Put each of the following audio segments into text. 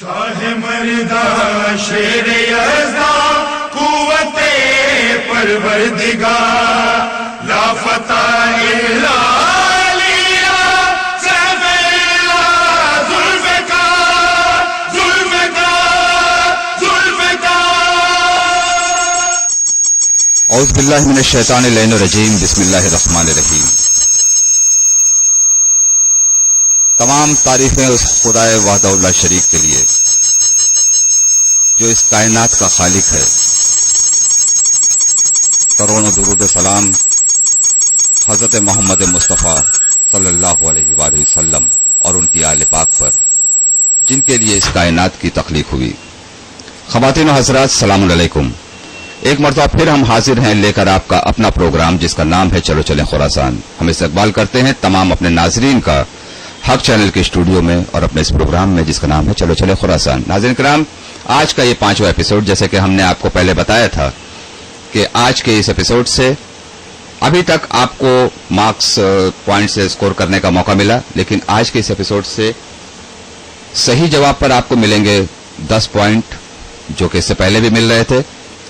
شاہ مردہ شیر یزداں قوت پروردگار لا فتح الا علیہ سیف اللہ ذوالفقار ذوالفقار ذوالفقار. اعوذ باللہ من الشیطان اللعین الرجیم. بسم اللہ الرحمن الرحیم. تمام تعریفیں اس خدائے وحدہ اللہ شریک کے لیے جو اس کائنات کا خالق ہے. کروڑوں درود سلام حضرت محمد مصطفیٰ صلی اللہ علیہ وآلہ وسلم اور ان کی آل پاک پر جن کے لیے اس کائنات کی تخلیق ہوئی. خواتین و حضرات السلام علیکم. ایک مرتبہ پھر ہم حاضر ہیں لے کر آپ کا اپنا پروگرام جس کا نام ہے چلو چلیں خراسان. ہم استقبال کرتے ہیں تمام اپنے ناظرین کا حق چینل کے اسٹوڈیو میں اور اپنے اس پروگرام میں جس کا نام ہے چلو چلیں خراسان. ناظرین کرام، آج کا یہ 5واں ایپیسوڈ، جیسے کہ ہم نے آپ کو پہلے بتایا تھا کہ آج کے اس ایپیسوڈ سے ابھی تک آپ کو مارکس پوائنٹ سے اسکور کرنے کا موقع ملا، لیکن آج کے اس ایپیسوڈ سے صحیح جواب پر آپ کو ملیں گے 10 پوائنٹ، جو کہ اس سے پہلے بھی مل رہے تھے.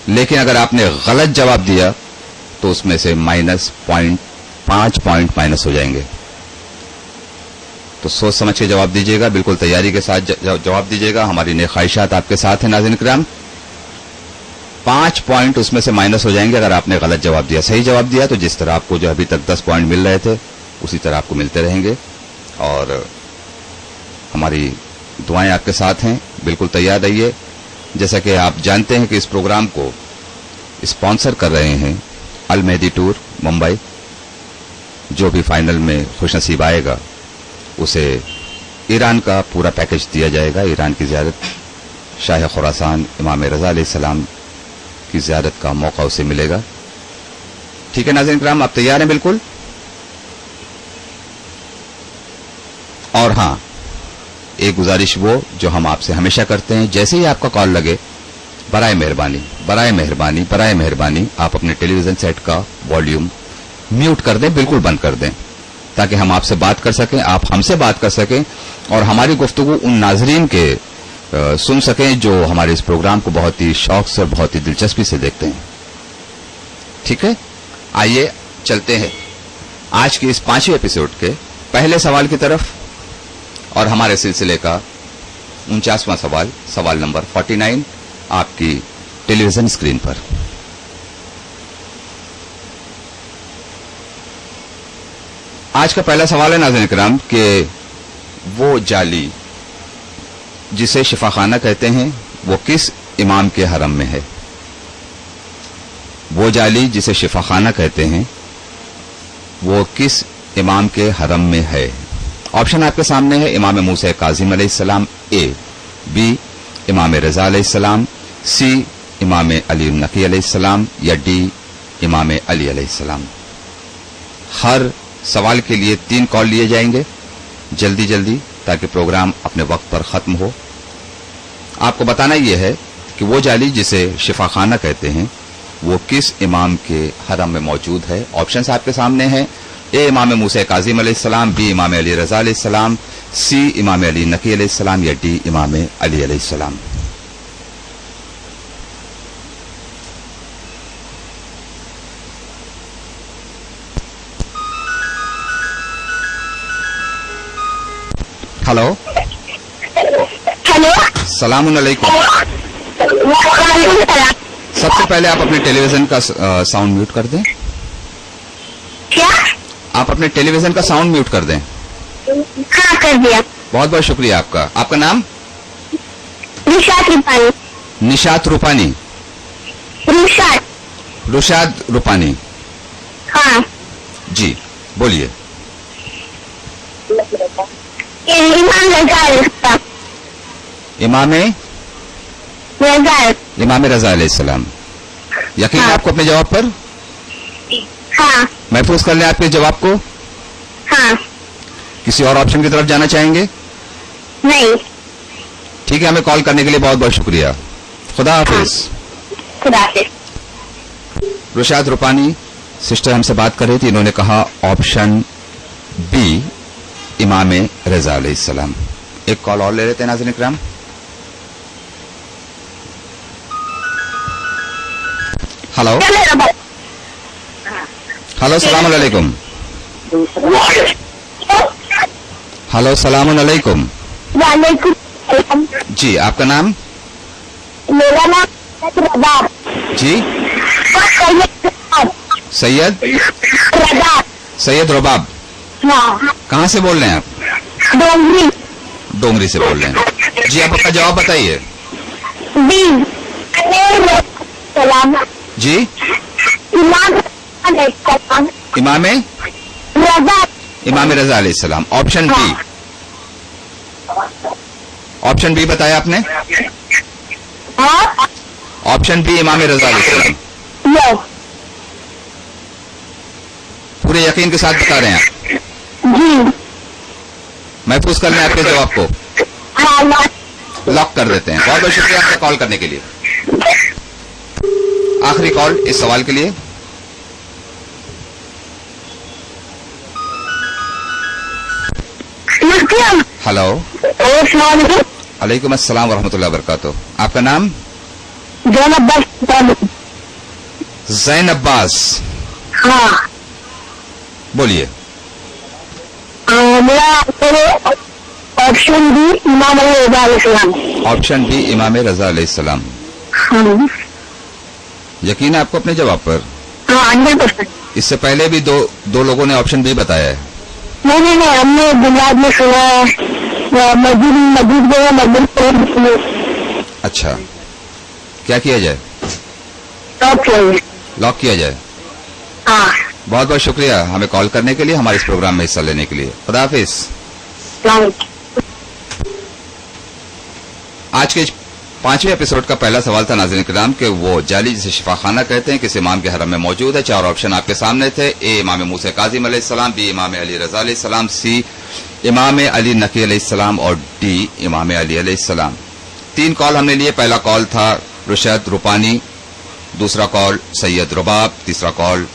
لیکن اگر آپ نے غلط جواب دیا تو اس میں سے -5 پوائنٹ مائنس ہو جائیں گے. تو سوچ سمجھ کے جواب دیجیے گا، بالکل تیاری کے ساتھ جواب دیجیے گا. ہماری نیک خواہشات آپ کے ساتھ ہیں ناظرین کرام. 5 پوائنٹ اس میں سے مائنس ہو جائیں گے اگر آپ نے غلط جواب دیا. صحیح جواب دیا تو جس طرح آپ کو جو ابھی تک 10 پوائنٹ مل رہے تھے اسی طرح آپ کو ملتے رہیں گے. اور ہماری دعائیں آپ کے ساتھ ہیں، بالکل تیار رہیے. جیسا کہ آپ جانتے ہیں کہ اس پروگرام کو اسپانسر کر رہے ہیں المہدی ٹور ممبئی. جو بھی فائنل میں خوش نصیب آئے گا اسے ایران کا پورا پیکج دیا جائے گا. ایران کی زیارت، شاہ خراسان امام رضا علیہ السلام کی زیارت کا موقع اسے ملے گا. ٹھیک ہے ناظرین کرام، آپ تیار ہیں بالکل؟ اور ہاں، ایک گزارش وہ جو ہم آپ سے ہمیشہ کرتے ہیں، جیسے ہی آپ کا کال لگے برائے مہربانی آپ اپنے ٹیلی ویژن سیٹ کا والیوم میوٹ کر دیں، بالکل بند کر دیں، تاکہ ہم آپ سے بات کر سکیں، آپ ہم سے بات کر سکیں اور ہماری گفتگو ان ناظرین کے سن سکیں جو ہمارے اس پروگرام کو بہت ہی شوق سے اور بہت ہی دلچسپی سے دیکھتے ہیں. ٹھیک ہے، آئیے چلتے ہیں آج کے اس 5ویں ایپیسوڈ کے پہلے سوال کی طرف. اور ہمارے سلسلے کا 49واں سوال نمبر 49 آپ کی ٹیلی ویژن اسکرین پر. آج کا پہلا سوال ہے ناظرین کرام کہ وہ جالی جسے شفاخانہ کہتے ہیں وہ کس امام کے حرم میں ہے؟ وہ جالی جسے شفاخانہ کہتے ہیں وہ کس امام کے حرم میں ہے؟ آپشن آپ کے سامنے ہے. امام موسیٰ کاظم علیہ السلام، A، B امام رضا علیہ السلام، C امام علی النقی علیہ السلام، یا D امام علی علیہ السلام. ہر سوال کے لیے 3 کال لیے جائیں گے جلدی تاکہ پروگرام اپنے وقت پر ختم ہو. آپ کو بتانا یہ ہے کہ وہ جالی جسے شفاخانہ کہتے ہیں وہ کس امام کے حرم میں موجود ہے. آپشنز آپ کے سامنے ہیں. A امام موسیٰ کاظم علیہ السلام، B امام علی رضا علیہ السلام، C امام علی نقی علیہ السلام، یا D امام علی علیہ السلام. ہلو السلام علیکم. سب سے پہلے آپ اپنے ٹیلی ویژن کا ساؤنڈ میوٹ کر دیں. کیا؟ آپ اپنے ٹیلی ویژن کا ساؤنڈ میوٹ کر دیں. ہاں، کر دیا. بہت بہت شکریہ آپ کا. آپ کا نام؟ رشاد روپانی. نشات روپانی. رشاد روپانی. ہاں جی بولیے. امام رضا امام رضا علیہ السلام. یقین ہے آپ کو اپنے جواب پر؟ ہاں. محفوظ کر لیں آپ کے جواب کو. ہاں. کسی اور آپشن کی طرف جانا چاہیں گے؟ نہیں. ٹھیک ہے، ہمیں کال کرنے کے لیے بہت بہت شکریہ. خدا حافظ. خدا حافظ. رشاد روپانی سسٹر ہم سے بات کر رہی تھی، انہوں نے کہا آپشن بی امام رضا علیہ السلام. ایک کال اور لے لیتے ہیں ناظرین کرام. हेलो हेलो सलाम अलैकुम। हेलो सलाम अलैकुम। वालेकुम सलाम। जी आपका नाम? मेरा नाम रबाब। जी सैयद रबाब। सैयद रबाब। हाँ। कहाँ से बोल रहे हैं आप? डोंगरी। डोंगरी से बोल रहे हैं। जी आप अपना जवाब बताइए। बी सलाम। जी इमाम सलाम। इमाम रजा। इमाम रजा अलैहिस्सलाम। Option B. ऑप्शन बी बताया आपने? हाँ। ऑप्शन बी इमाम रजा अलैहिस्सलाम। यस। पूरे यकीन के साथ बता रहे हैं आप? जी। महफूज कर लें आपके जवाब को, हाँ। लॉक कर देते हैं। बहुत बहुत शुक्रिया आपका कॉल करने के लिए। आखिरी कॉल इस सवाल के लिए। हेलो अलैकुम अस्सलाम वरहमतुल्लाहि वबरकातुहू। आपका नाम? जैन अब्बास। हाँ। बोलिए। मेरा ऑप्शन बी इमाम रजा अलैहिस्सलाम। ऑप्शन बी इमाम रजा अलैहिस्सलाम। हाँ। यकीन है आपको अपने जवाब पर? हाँ 100%। इससे पहले भी दो लोगों ने ऑप्शन बी बताया है। नहीं, हमने गुजरात में सुना है, मस्जिद गए, मस्जिद। अच्छा, क्या किया जाए? लॉक किया जाए। हाँ। बहुत बहुत शुक्रिया हमें कॉल करने के लिए, हमारे इस प्रोग्राम में हिस्सा लेने के लिए। खुदा हाफिज। आज के 5वें एपिसोड का पहला सवाल था नाज़रीन किराम कि वो जाली जिसे शिफाखाना कहते हैं किस इमाम के हरम में मौजूद है। 4 ऑप्शन आपके सामने थे। ए इमाम मूसा काज़िम अलैहिस्सलाम, बी इमाम अली रज़ा अलैहिस्सलाम, सी इमाम अली नकी अलैहिस्सलाम और डी इमाम अली अलैहिस्सलाम। 3 कॉल हमने लिए। पहला कॉल था रुशद रूपानी, दूसरा कॉल सैयद रबाब, तीसरा कॉल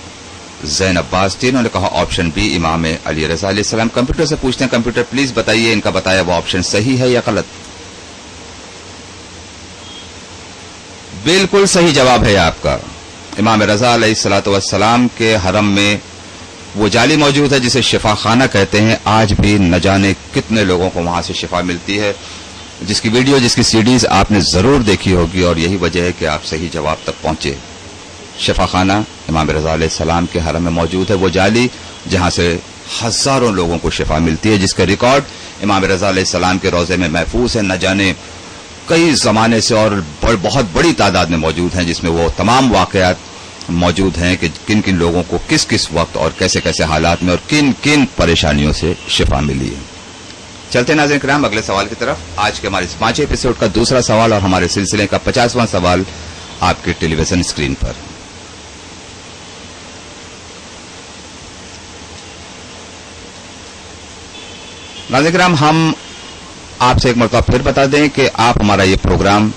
जैन अब्बास। तीनों ने कहा ऑप्शन बी इमाम अली रज़ा अलैहिस्सलाम। कंप्यूटर से पूछते हैं, कंप्यूटर प्लीज बताइए इनका बताया वो ऑप्शन सही है या गलत? बिल्कुल सही जवाब है आपका। इमाम रजा अलैहिस्सलातु वस्सलाम के हरम में वो जाली मौजूद है जिसे शिफा खाना कहते हैं। आज भी न जाने कितने लोगों को वहां से शिफा मिलती है, जिसकी वीडियो जिसकी सीडीज आपने जरूर देखी होगी और यही वजह है कि आप सही जवाब तक पहुंचे। शिफा खाना इमाम रजा अलैहिस्सलाम के हरम में मौजूद है वो जाली जहां से हजारों लोगों को शिफा मिलती है, जिसका रिकॉर्ड इमाम रजा अलैहिस्सलाम के रोजे में महफूज है। न जाने कई जमाने से और बहुत बड़ी तादाद में मौजूद हैं, जिसमें वो तमाम वाकयात मौजूद हैं कि किन किन लोगों को किस किस वक्त और कैसे कैसे हालात में और किन किन परेशानियों से शिफा मिली है। चलते हैं नाज़रीन किराम अगले सवाल की तरफ। आज के हमारे इस 5वें एपिसोड का दूसरा सवाल और हमारे सिलसिले का 50वां सवाल आपके टेलीविजन स्क्रीन पर। नाज़रीन किराम हम आपसे एक मरतबा फिर बता दें कि आप हमारा ये प्रोग्राम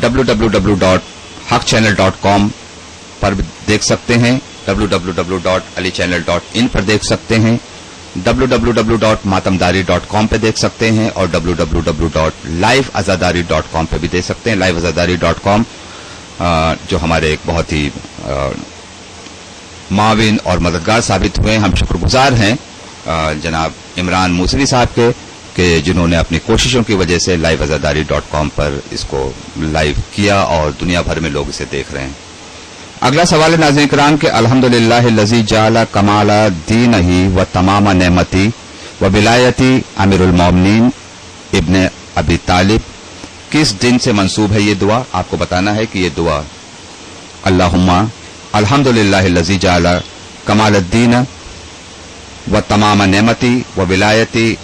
www.hakchannel.com पर देख सकते हैं, www.alichannel.in पर देख सकते हैं, www.matamdari.com पे देख सकते हैं और www.liveazadari.com पे भी देख सकते हैं। liveazadari.com जो हमारे एक बहुत ही माविन और मददगार साबित हुए। हम शुक्रगुजार हैं जनाब इमरान मूसवी साहब के जिन्होंने अपनी कोशिशों की वजह से liveazadari.com पर इसको लाइव किया और दुनिया भर में लोग इसे देख रहे हैं। अगला सवाल है नाज़रीन किराम के अल्हम्दुलिल्लाह लज़ी जाला कमाला दीनही व तमामा नेमती व विलायती अमीरुल मोमिनीन इब्ने अबी तालिब। किस दिन से मंसूब है ये दुआ? आपको बताना है कि ये दुआ अल्लाहुम्मा अल्हम्दुलिल्लाह लज़ी जाला कमालद्दीन व तमामा नेमती व विलायती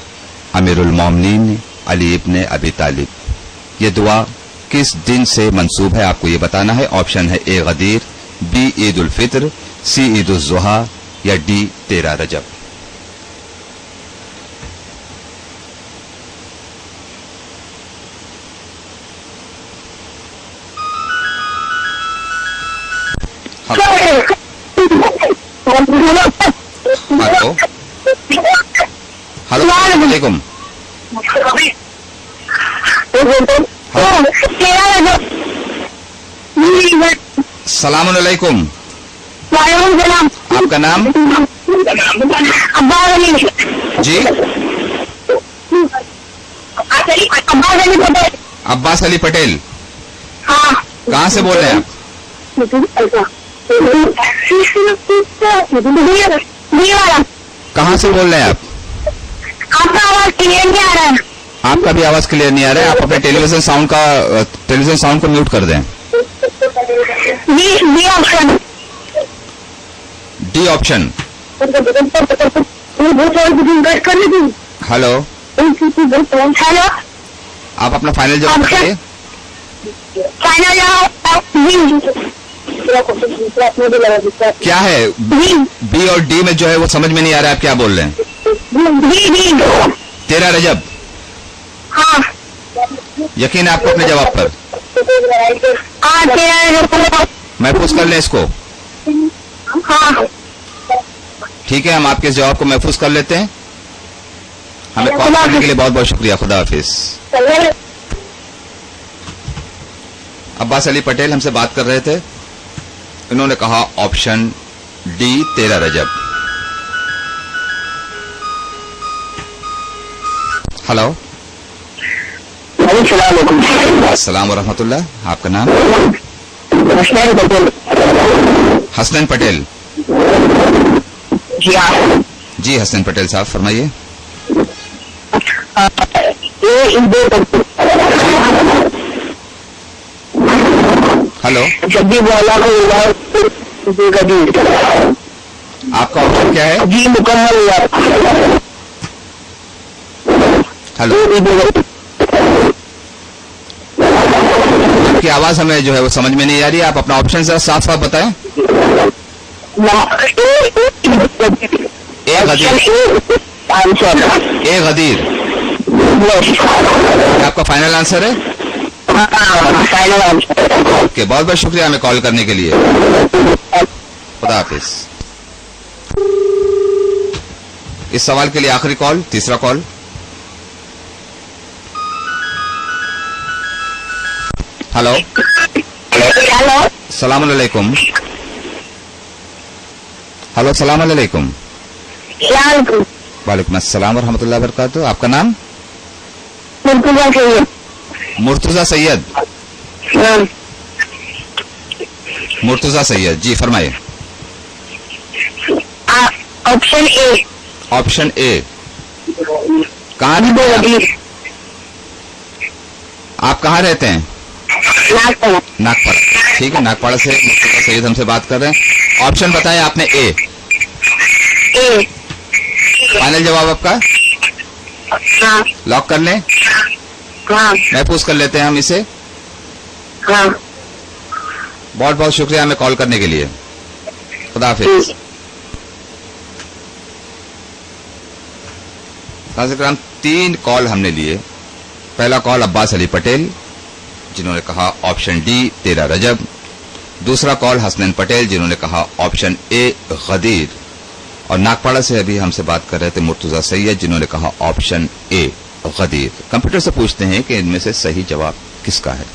अमीरुल मोमिनीन अली इब्ने अबी तालिब। ये दुआ किस दिन से मंसूब है? आपको ये बताना है। ऑप्शन है ए गदीर, बी ईद उल फित्र, सी ईद उल जुहा या डी 13 रजब। हेलो हेलो वालेकुम। सलाम अलैकुम। वालेकुम सलाम। आपका नाम? अब्बास अली। जी, अब्बास अली पटेल। अब्बास अली पटेल। हाँ। कहाँ से बोल रहे हैं आप? वाला। कहाँ से बोल रहे हैं आप? आपका आवाज क्लियर नहीं आ रहा है। आपका भी आवाज क्लियर नहीं आ रहा है। आप अपने टेलीविजन साउंड को म्यूट कर दें। B option. D option. Hello, hello, आप अपना फाइनल जवाब बताइए। फाइनल क्या है? बी और डी में जो है वो समझ में नहीं आ रहा है, आप क्या बोल रहे हैं? 13 रजब। हाँ। यकीन है आपको अपने जवाब पर? हाँ, 13 रजब। महफूज कर लें इसको। हाँ। ठीक है, हम आपके इस जवाब को महफूज कर लेते हैं। हमें कॉल करने के लिए बहुत बहुत शुक्रिया। खुदा हाफिज। अब्बास अली पटेल हमसे बात कर रहे थे। इन्होंने कहा ऑप्शन डी 13 रजब। हेलो, अस्सलाम वरहमतुल्लाह। आपका नाम? हसनैन पटेल। जी हसनैन पटेल साहब, फरमाइए। हेलो, आपका ऑप्शन क्या है? जी मुकम्मल। हेलो, आपकी आवाज हमें जो है वो समझ में नहीं आ रही है। आप अपना ऑप्शन जरा साफ साफ बताएं। ए गदीर। आपका फाइनल आंसर है? Final answer. ओके, बहुत बहुत शुक्रिया हमें कॉल करने के लिए। खुदा हाफिज। इस सवाल के लिए आखिरी कॉल, तीसरा कॉल। हेलो, हेलो, सलाम अलैकुम। हेलो, सलाम अलैकुम। वालेकुम अस्सलाम वरहमतुल्लाहि वबरकातुहू। आपका नाम? मुर्तजा सैयद। मुर्तजा सैयद, जी फरमाइए। Option A. Option A. कहाँ? आप कहाँ रहते हैं? नागपाड़ा। ठीक है, नागपाड़ा से मुर्तजा सैयद हमसे बात कर रहे हैं। ऑप्शन बताएं आपने। ए। फाइनल जवाब आपका? हाँ। लॉक कर लें? हाँ। महफूज कर लेते हैं हम इसे। हाँ। बहुत बहुत शुक्रिया हमें कॉल करने के लिए। खुदा हाफिज। नाज़रीन, 3 कॉल हमने लिए। पहला कॉल अब्बास अली पटेल जिन्होंने कहा ऑप्शन डी 13 रजब। दूसरा कॉल हसनैन पटेल जिन्होंने कहा ऑप्शन ए गदीर। और नागपाड़ा से अभी हमसे बात कर रहे थे मुर्तजा सैयद जिन्होंने कहा ऑप्शन ए गदीर। कंप्यूटर से पूछते हैं कि इनमें से सही जवाब किसका है।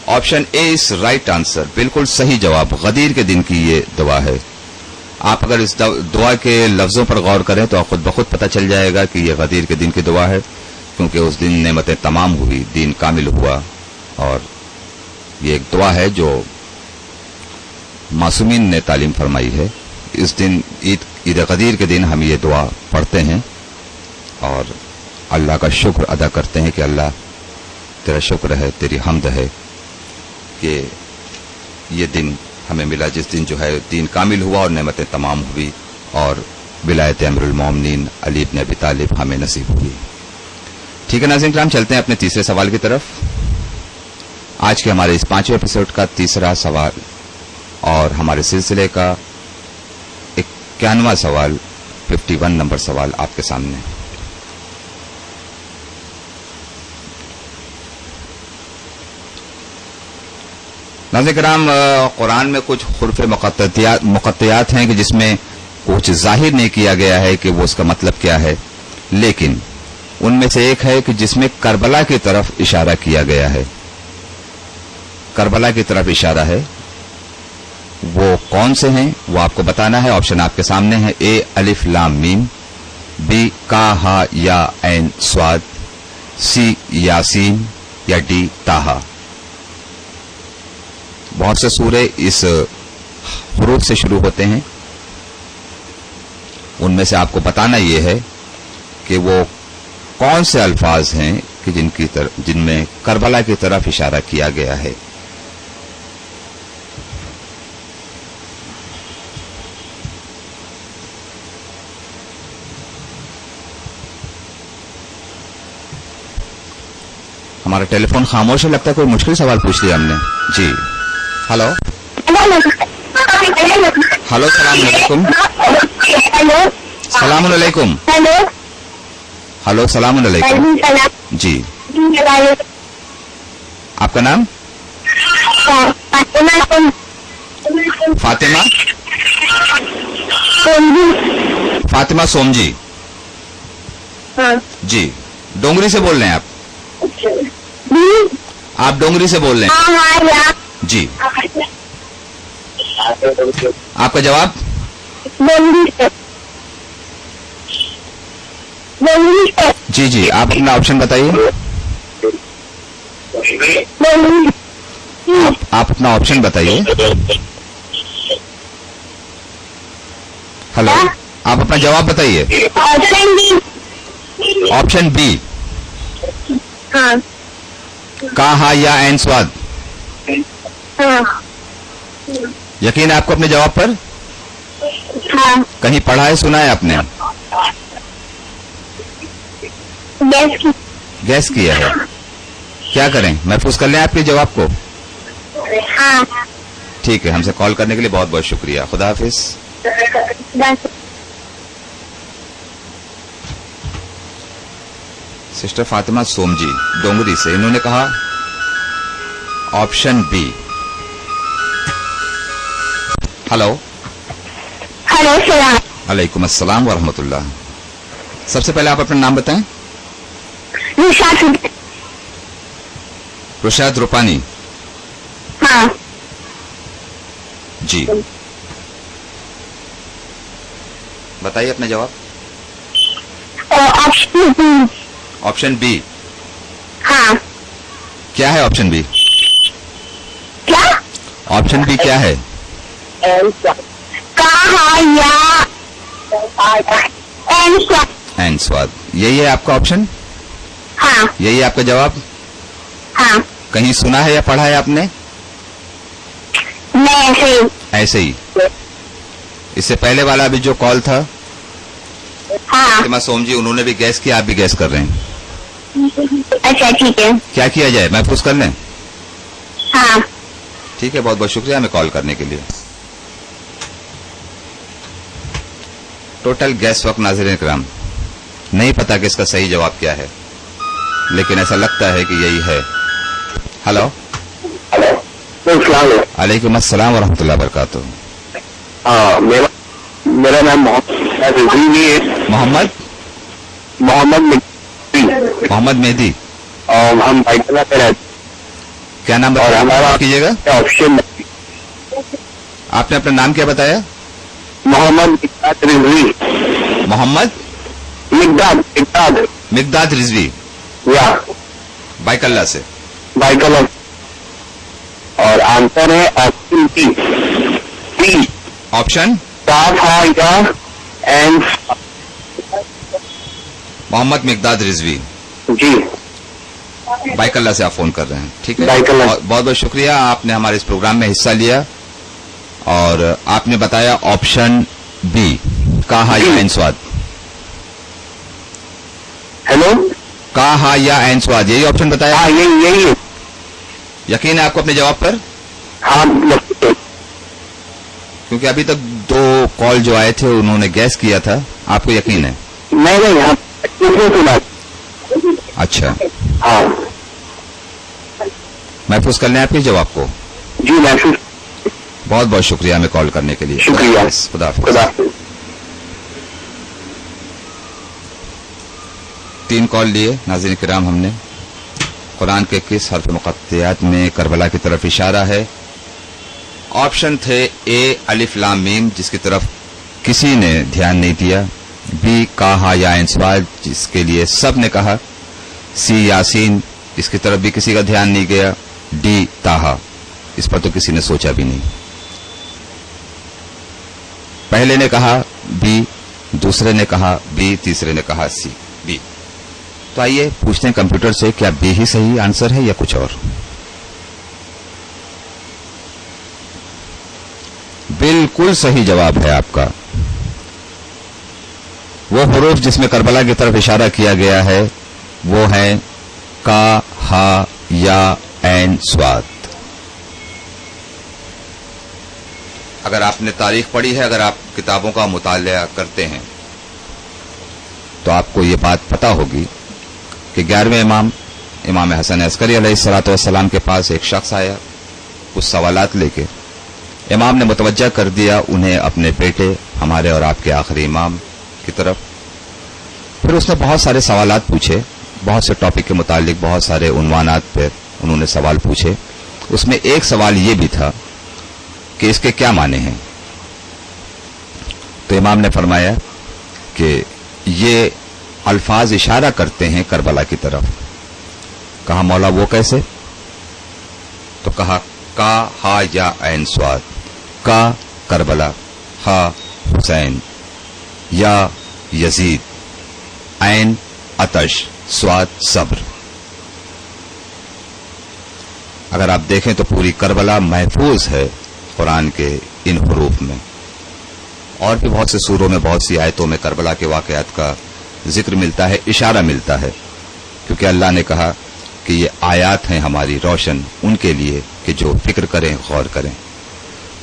Option A is right answer, बिल्कुल सही जवाब। गदीर के दिन की ये दुआ है। आप अगर इस दुआ के लफ्जों पर गौर करें तो खुद ब खुद पता चल जाएगा कि यह गदीर के दिन की दुआ है, क्योंकि उस दिन नेमतें तमाम हुई, दीन कामिल हुआ। और ये एक दुआ है जो मासूमीन ने तालीम फरमाई है। इस दिन ईद गदीर के दिन हम ये दुआ पढ़ते हैं और अल्लाह का शुक्र अदा करते हैं कि अल्लाह तेरा शुक्र है, तेरी हम्द है कि ये दिन हमें मिला, जिस दिन जो है दीन कामिल हुआ और नेमतें तमाम हुई और विलायत अमीरुल मोमिनीन अली इब्न अबी तालिब हमें नसीब हुई। ठीक है नाज़रीन किराम, चलते हैं अपने तीसरे सवाल की तरफ। आज के हमारे इस 5वें एपिसोड का तीसरा सवाल और हमारे सिलसिले का 51वां सवाल, 51 नंबर सवाल आपके सामने। नाज़रीन किराम, कुरान में कुछ हुर्फ़े मुक़त्तियात हैं कि जिसमें कुछ जाहिर नहीं किया गया है कि वो उसका मतलब क्या है, लेकिन उनमें से एक है कि जिसमें करबला की तरफ इशारा किया गया है। کربلا کی طرف اشارہ ہے وہ کون سے ہیں وہ آپ کو بتانا ہے. آپشن آپ کے سامنے ہے. اے الف لام میم، بی کا ہا یا عین صاد، سی یاسین یا ڈی طٰہٰ. بہت سے سورے اس حروف سے شروع ہوتے ہیں. ان میں سے آپ کو بتانا یہ ہے کہ وہ کون سے الفاظ ہیں کہ جن میں کربلا کی طرف اشارہ کیا گیا ہے. ہمارا ٹیلی فون خاموش ہے، لگتا ہے کوئی مشکل سوال پوچھ لیا ہم نے. جی ہلو ہلو، السلام علیکم. السلام علیکم. ہلو السلام علیکم. جی آپ کا نام؟ فاطمہ. فاطمہ سومجی. جی ڈونگری سے بول رہے ہیں آپ؟ آپ ڈونگری سے بول رہے ہیں؟ جی آپ کا جواب؟ جی جی آپ اپنا آپشن بتائیے. آپ اپنا آپشن بتائیے. ہلو آپ اپنا جواب بتائیے. آپشن بی کا ہا یا عین صاد. یقین ہے آپ کو اپنے جواب پر؟ کہیں پڑھا ہے سنا ہے آپ نے؟ گیس کیا ہے. کیا کریں محفوظ کر لیں آپ کے جواب کو؟ ٹھیک ہے، ہم سے کال کرنے کے لیے بہت بہت شکریہ. خدا حافظ. سسٹر فاطمہ سومجی ڈونگری سے، انہوں نے کہا آپشن بی. ہلو علیکم السلام ورحمۃ اللہ. سب سے پہلے آپ اپنا نام بتائیں. رشاد روپانی. جی بتائیے اپنا جواب. Option B. کیا ہے آپشن بی؟ آپشن بی کیا ہے؟ عین صاد. یہی ہے آپ کا آپشن؟ یہی آپ کا جواب؟ کہیں سنا ہے یا پڑھا ہے آپ نے؟ ایسے ہی. اس سے پہلے والا بھی جو کال تھا فاطمہ سوم جی، انہوں نے بھی گیس کیا، آپ بھی گیس کر رہے ہیں. اچھا ٹھیک ہے. کیا کیا جائے محفوظ کر لیں؟ ٹھیک ہے، بہت بہت شکریہ ہمیں کال کرنے کے لیے. ٹوٹل گیس وقت ناظرین کرام نہیں پتا کہ اس کا صحیح جواب کیا ہے، لیکن ایسا لگتا ہے کہ یہی ہے. ہلو علیکم السلام ورحمۃ اللہ وبرکاتہ. میرا نام محمد مہدی. اور ہم بائکلا پہ رہتے. کیا نام اور بتایا؟ ہمارا کیجیے گا. آپشن آپ نے اپنا نام کیا بتایا؟ محمد رضوی. محمد مقداد رضوی یا بائک اللہ سے. بائکلا. اور آنسر ہے آپشن بی. آپشن محمد مقداد رضوی. جی بائک اللہ سے آپ فون کر رہے ہیں. ٹھیک ہے، بائک اللہ. بہت بہت شکریہ، آپ نے ہمارے اس پروگرام میں حصہ لیا اور آپ نے بتایا آپشن بی کا ہا یا عین صاد. ہیلو. کا ہا یا عین صاد یہی آپشن بتایا؟ ہاں یہی ہے. یقین ہے آپ کو اپنے جواب پر؟ ہاں کیونکہ ابھی تک دو کال جو آئے تھے انہوں نے گیس کیا تھا. آپ کو یقین ہے؟ نہیں ہاں. اچھا، ہاں محفوظ کر لیں آپ کے جواب کو. جی محسوس. بہت بہت شکریہ ہمیں کال کرنے کے لیے. شکریہ. خدا حافظ. خدا. 3 کال لیے ناظرین کرام ہم نے. قرآن کے کس حرف مقطعات میں کربلا کی طرف اشارہ ہے؟ آپشن تھے اے الف لام میم جس کی طرف کسی نے دھیان نہیں دیا، بی کا ہا یا عین صاد جس کے لیے سب نے کہا، سی یاسین اس کی طرف بھی کسی کا دھیان نہیں گیا، ڈی تاہا اس پر تو کسی نے سوچا بھی نہیں۔ پہلے نے کہا بی، دوسرے نے کہا بی، تیسرے نے کہا سی بی۔ تو آئیے پوچھتے ہیں کمپیوٹر سے کیا بی ہی صحیح آنسر ہے یا کچھ اور؟ بالکل صحیح جواب ہے آپ کا۔ وہ حروف جس میں کربلا کی طرف اشارہ کیا گیا ہے وہ ہیں کا، ہا، یا، عین، صاد۔ اگر آپ نے تاریخ پڑھی ہے، اگر آپ کتابوں کا مطالعہ کرتے ہیں تو آپ کو یہ بات پتا ہوگی کہ 11ویں امام حسن عسکری علیہ الصلوۃ والسلام کے پاس ایک شخص آیا کچھ سوالات لے کے۔ امام نے متوجہ کر دیا انہیں اپنے بیٹے ہمارے اور آپ کے آخری امام کی طرف۔ پھر اس نے بہت سارے سوالات پوچھے، بہت سے ٹاپک کے متعلق بہت سارے عنوانات پر انہوں نے سوال پوچھے۔ اس میں ایک سوال یہ بھی تھا کہ اس کے کیا معنی ہیں؟ تو امام نے فرمایا کہ یہ الفاظ اشارہ کرتے ہیں کربلا کی طرف۔ کہا مولا وہ کیسے؟ تو کہا کا، ہا، یا، عین، صاد۔ کا کربلا، ہا حسین، یا یزید، عین آتش، صاد صبر۔ اگر آپ دیکھیں تو پوری کربلا محفوظ ہے قرآن کے ان حروف میں، اور بھی بہت سے سوروں میں بہت سی آیتوں میں کربلا کے واقعات کا ذکر ملتا ہے، اشارہ ملتا ہے، کیونکہ اللہ نے کہا کہ یہ آیات ہیں ہماری روشن ان کے لیے کہ جو فکر کریں، غور کریں۔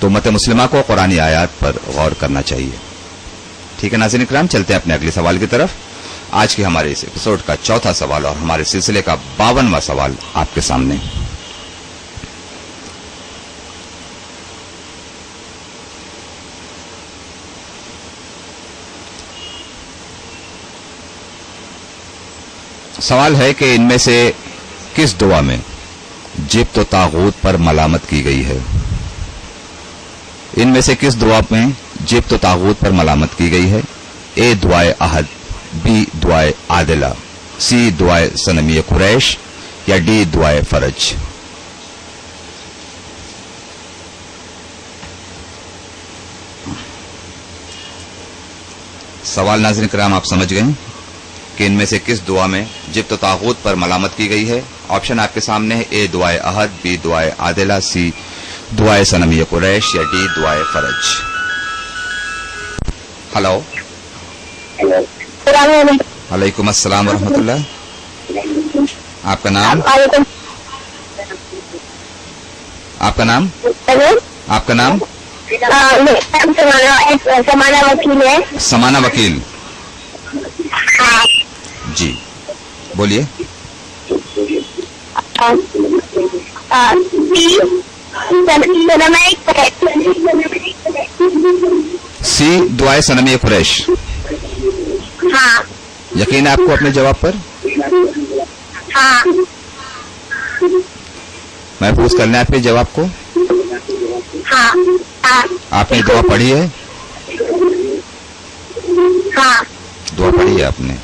تو امت مسلمہ کو قرآنی آیات پر غور کرنا چاہیے۔ ٹھیک ہے ناظرین کرام، چلتے ہیں اپنے اگلے سوال کی طرف۔ آج کے ہمارے اس ایپیسوڈ کا چوتھا سوال اور ہمارے سلسلے کا 52واں سوال آپ کے سامنے۔ سوال ہے کہ ان میں سے کس دعا میں جبت و طاغوت پر ملامت کی گئی ہے؟ ان میں سے کس دعا میں جبت و طاغوت پر ملامت کی گئی ہے؟ اے دعائے احد، بی دعائے عادلہ، سی دعائے صنمی قریش، یا ڈی دعائے فرج؟ سوال ناظرین کرام آپ سمجھ گئے کہ ان میں سے کس دعا میں جبت و طاغوت پر ملامت کی گئی ہے؟ آپشن آپ کے سامنے ہے، اے دعائے احد، بی دعائے عادلہ، سی دعائے صنمی قریش، یا ڈی دعائے فرج۔ ہلو، السلام علیکم۔ وعلیکم السلام ورحمۃ اللہ۔ آپ کا نام؟ آپ کا نام؟ آپ کا نام؟ سمانا وکیل ہے۔ سمانا وکیل، جی بولیے۔ سی دعائے صنمی قریش۔ ہاں، یقین ہے آپ کو اپنے جواب پر؟ ہاں، محفوظ کر لیں آپ کے جواب کو۔ ہاں، آپ نے دعا پڑھی ہے؟ ہاں، دعا پڑھی ہے آپ نے؟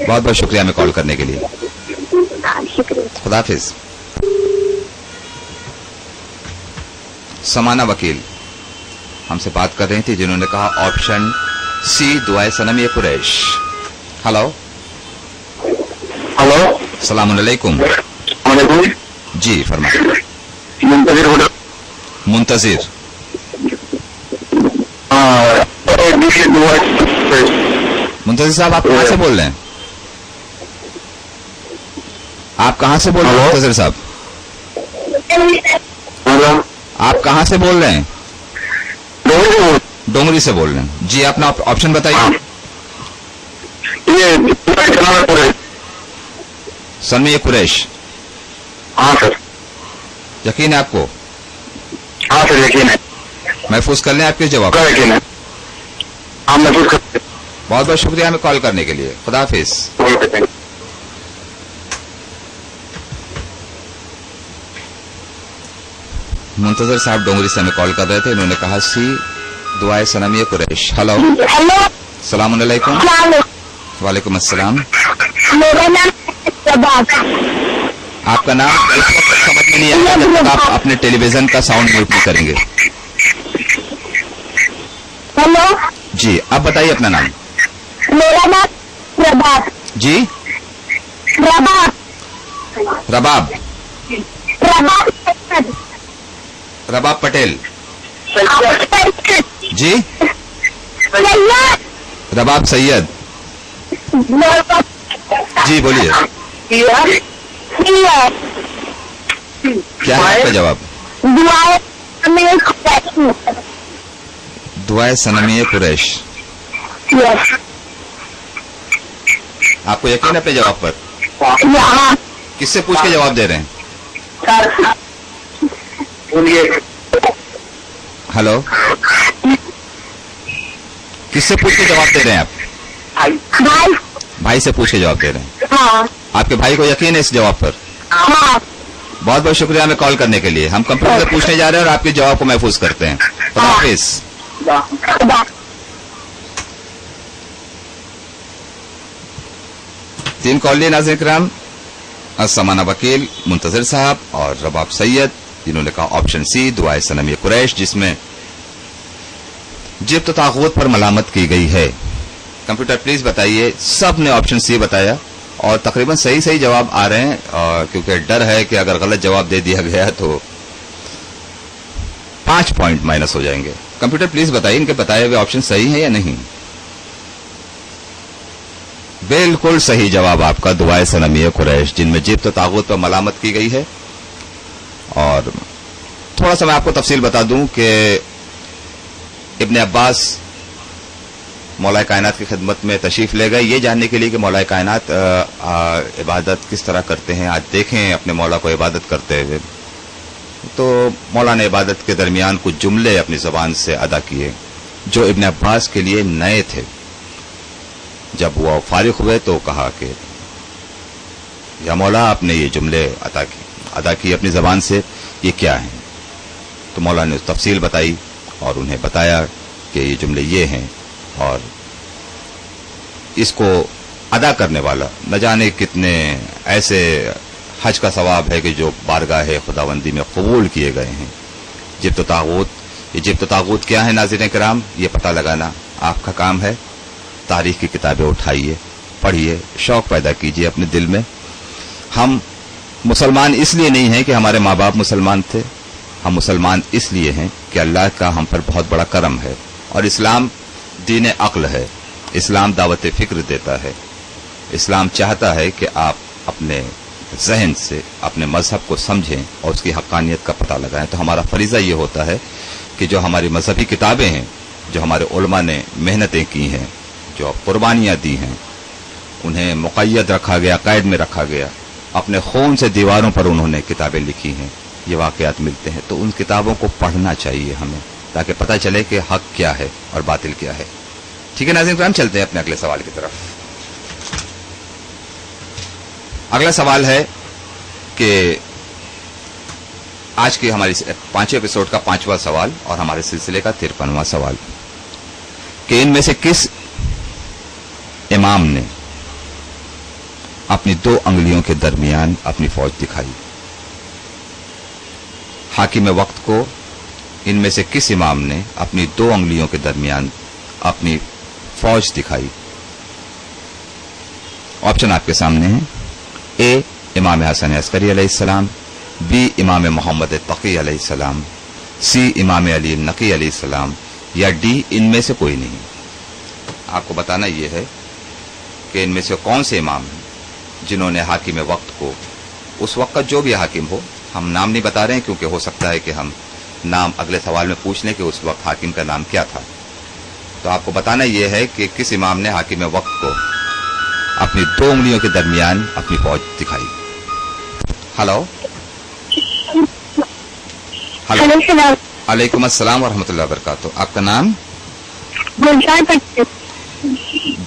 بہت بہت شکریہ ہمیں کال کرنے کے لیے، شکریہ۔ خدا حافظ۔ سمانا وکیل ہم سے بات کر رہی تھی جنہوں نے کہا آپشن سی دعائے صنمی قریش۔ ہلو، ہلو، السلام علیکم۔ وعلیکم۔ جی فرمائیں۔ منتظر ہوٹل۔ منتظر، منتظر صاحب آپ کہاں سے بول رہے ہیں؟ آپ کہاں سے بول رہے ہیں منتظر صاحب؟ آپ کہاں سے بول رہے ہیں؟ ڈونگری سے بول رہے ہیں۔ جی اپنا آپشن بتائیے۔ صنمی قریش، ہاں سر۔ یقین ہے آپ کو؟ ہاں سر یقین ہے۔ محفوظ کر لیں آپ کے جواب۔ یقین ہے، ہاں محفوظ کرتے۔ بہت بہت شکریہ ہمیں کال کرنے کے لیے، خدا حافظ۔ मुंतजर साहब डोंगरी से हमें कॉल कर रहे थे, इन्होंने कहा सी दुआए सनमिया कुरैश। हेलो, हेलो, सलाम अलैकुम। सलाम। वालेकुम अस्सलाम। मेरा नाम प्रभात। आपका नाम इस वक्त समझ में नहीं आया जब तक आप अपने टेलीविजन का साउंड म्यूट नहीं करेंगे। हेलो, जी, आप बताइए अपना नाम। मेरा नाम प्रभात। जी, प्रभात। रबाब प्रभात। रबाब पटेल। जी, रबाब सैयद। जी बोलिए, क्या है आपका जवाब? दुआए सनमिया कुरैश। आपको यकीन है अपने जवाब पर? किससे पूछ के जवाब दे रहे हैं? हेलो, किससे पूछ के जवाब दे रहे हैं आप? भाई। भाई से पूछ के जवाब दे रहे हैं। हाँ, आपके भाई को यकीन है इस जवाब पर? हाँ। बहुत बहुत शुक्रिया हमें कॉल करने के लिए। हम कंप्यूटर से पूछने जा रहे हैं और आपके जवाब को महफूज करते हैं। खुदा हाफिज। तीन कॉल लिए नाज़रीन किराम, असमाना वकील, मुंतजर साहब और रबाब सैयद, जिन्होंने कहा ऑप्शन सी दुआए सनमिया कुरैश, जिसमें जिब्त तागूत पर मलामत की गई है। कंप्यूटर प्लीज बताइए। सब ने ऑप्शन सी बताया और तकरीबन सही सही जवाब आ रहे हैं, और क्योंकि डर है कि अगर गलत जवाब दे दिया गया तो 5 पॉइंट माइनस हो जाएंगे। कंप्यूटर प्लीज बताइए इनके बताए हुए ऑप्शन सही है या नहीं। बिल्कुल सही जवाब आपका, दुआए सनमिया कुरैश, जिनमें जिब्त तागूत पर मलामत की गई है। और थोड़ा सा मैं आपको तफसील बता दूं कि इब्ने अब्बास मौलाए कायनात की खिदमत में तशरीफ ले गए ये जानने के लिए कि मौलाए कायनात इबादत किस तरह करते हैं। आज देखें अपने मौला को इबादत करते हुए। तो मौला ने इबादत के दरमियान कुछ जुमले अपनी जबान से अदा किए जो इब्ने अब्बास के लिए नए थे। जब वो फारिग हुए तो कहा कि या मौला, आपने ये जुमले अदा किए अपनी जबान से, ये क्या है? तो मौला ने तफसील बताई और उन्हें बताया कि ये जुमले ये हैं, और इसको अदा करने वाला न जाने कितने ऐसे हज का सवाब है कि जो बारगाह खुदावंदी में कबूल किए गए हैं। जिब्त तागूत, ये जिब्त तागूत क्या है नाज़रीन किराम, ये पता लगाना आपका काम है। तारीख की किताबें उठाइए, पढ़िए, शौक पैदा कीजिए अपने दिल में। हम मुसलमान इसलिए नहीं हैं कि हमारे माँ बाप मुसलमान थे, हम मुसलमान इसलिए हैं कि अल्लाह का हम पर बहुत बड़ा करम है। और इस्लाम दीन अक्ल है, इस्लाम दावत फिक्र देता है। इस्लाम चाहता है कि आप अपने जहन से अपने मजहब को समझें और उसकी हक्कानियत का पता लगाएं। तो हमारा फरीजा ये होता है कि जो हमारी मजहबी किताबें हैं, जो हमारे उलमा ने मेहनतें की हैं, जो कुर्बानियाँ दी हैं, उन्हें मुक़य्यद रखा गया, कैद में रखा गया। अपने खून से दीवारों पर उन्होंने किताबें लिखी हैं, ये वाक़यात मिलते हैं। तो उन किताबों को पढ़ना चाहिए हमें, ताकि पता चले कि हक क्या है और बातिल क्या है। ठीक है नाज़रीन, हम चलते हैं अपने अगले सवाल की तरफ। अगला सवाल है कि आज की हमारी 5वें एपिसोड का 5वां सवाल और हमारे सिलसिले का 53वां सवाल, कि इनमें से किस इमाम ने अपनी 2 अंगुलियों के दरमियान अपनी फौज दिखाई? हाकिम वक्त को इनमें से किस इमाम ने अपनी 2 अंगुलियों के दरमियान अपनी फौज दिखाई? ऑप्शन आपके सामने है। ए इमाम हसन अस्करी अलैहिस्सलाम, बी इमाम मोहम्मद तकी अलैहिस्सलाम, सी इमाम अली नकी अलैहिस्सलाम, या डी इनमें से कोई नहीं। आपको बताना यह है कि इनमें से कौन से इमाम हैं जिन्होंने हाकिम वक्त को, उस वक्त का जो भी हाकिम हो, हम नाम नहीं बता रहे हैं क्योंकि हो सकता है कि हम नाम अगले सवाल में पूछ लें कि उस वक्त हाकिम का नाम क्या था। तो आपको बताना यह है कि किस इमाम ने हाकिम वक्त को अपनी 2 उंगलियों के दरमियान अपनी फौज दिखाई। हेलो हेलो, अलैकुम अस्सलाम वरहमतुल्लाहि वबरकातुहू। आपका नाम? गुलजार पटेल।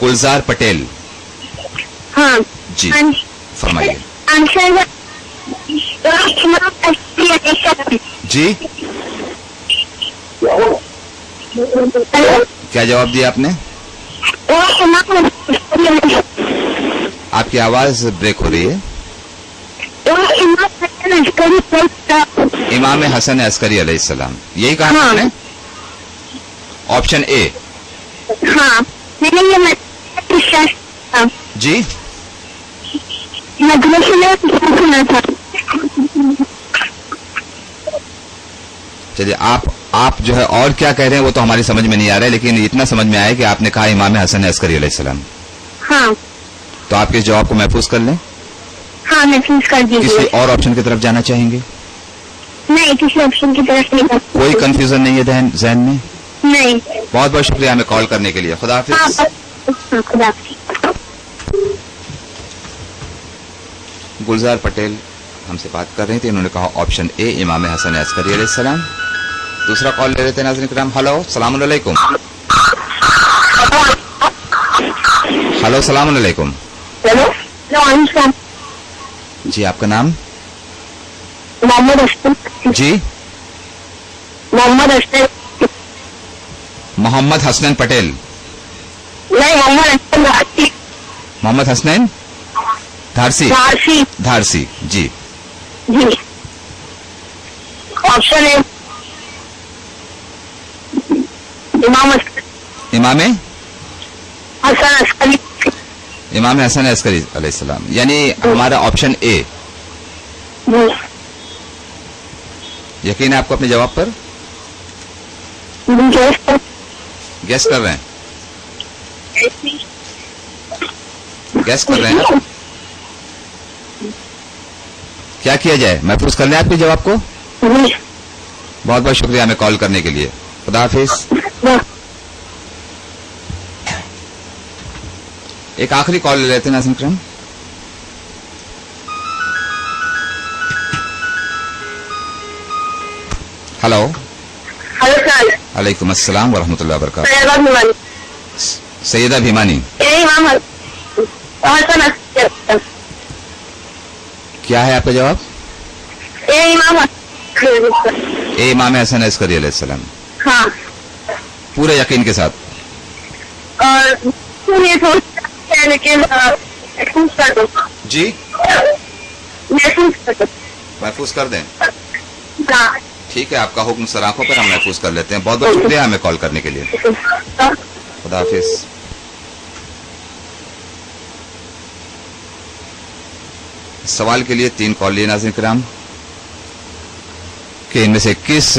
गुलजार पटेल। हाँ जी, फरमाइए। आंसर जी, क्या जवाब दिया आपने? आपकी आवाज ब्रेक हो रही है। इमाम हसन अस्करी अलैहिस्सलाम, यही कहा हाँ। आपने? Option A. हाँ, मैंने ये जी, मदरसे में सुना था। चलिए आप जो है और क्या कह रहे हैं वो तो हमारी समझ में नहीं आ रहा है, लेकिन इतना समझ में आया कि आपने कहा इमाम हसन अस्करी अलैहिस्सलाम। हाँ तो आप इस जवाब को महफूज कर लें। हाँ, महफूज कर किसी दीजिए। और ऑप्शन की तरफ जाना चाहेंगे? नहीं, किसी ऑप्शन की तरफ नहीं। कोई कंफ्यूजन नहीं है जहन में? नहीं। बहुत बहुत शुक्रिया हमें कॉल करने के लिए। खुदा हाँ, हाफिज। हाँ, खुदा हाफिज। गुलजार पटेल हमसे बात कर रही थी, इन्होंने कहा ऑप्शन ए इमाम हसन अस्करी अलैहिस्सलाम। दूसरा कॉल ले रहे थे नाज़रीन किराम। हेलो, सलाम अलैकुम। हेलो, सलाम अलैकुम। हेलो, जी, आपका नाम? मोहम्मद हसन। जी, मोहम्मद हसन। मोहम्मद हसनैन पटेल। नहीं, मोहम्मद हसन धारसी। मोहम्मद हसनैन धारसी। धारसी। धारसी, जी। जी। ऑप्शन है इमाम इमाम हसन अस्करी। इमाम हसन अस्करी अलैहिस्सलाम, यानी हमारा ऑप्शन ए। जी। यकीन है आपको अपने जवाब पर? गैस कर रहे हैं? गैस कर रहे हैं आप? क्या किया जाए, महफूज कर लें आपके जवाब को? जी। बहुत बहुत शुक्रिया हमें कॉल करने के लिए। खुदा हाफिज। एक आखिरी कॉल ले लेते हैं नाज़रीन किराम। हेलो। Hello sir. वालेकुम अस्सलाम व रहमतुल्लाहि व बरकातहू। सैयदा भीमानी। सैयदा भीमानी, इमाम हसन अस्करी। क्या है आपका जवाब? इमाम ए इमाम हसन अस्करी अलैहिस्सलाम, हाँ। पूरे यकीन के साथ? और ये सोचता है लेकिन महफूज कर दो। जी, महफूज कर दो। महफूज कर दें? हाँ। ठीक है, आपका हुक्म सर आंखों पर, हम महफूज कर लेते हैं। बहुत बहुत शुक्रिया हमें कॉल करने के लिए। खुदा हाफिज। सवाल के लिए 3 कॉल लिए नाज़रीन किराम कि इनमें से किस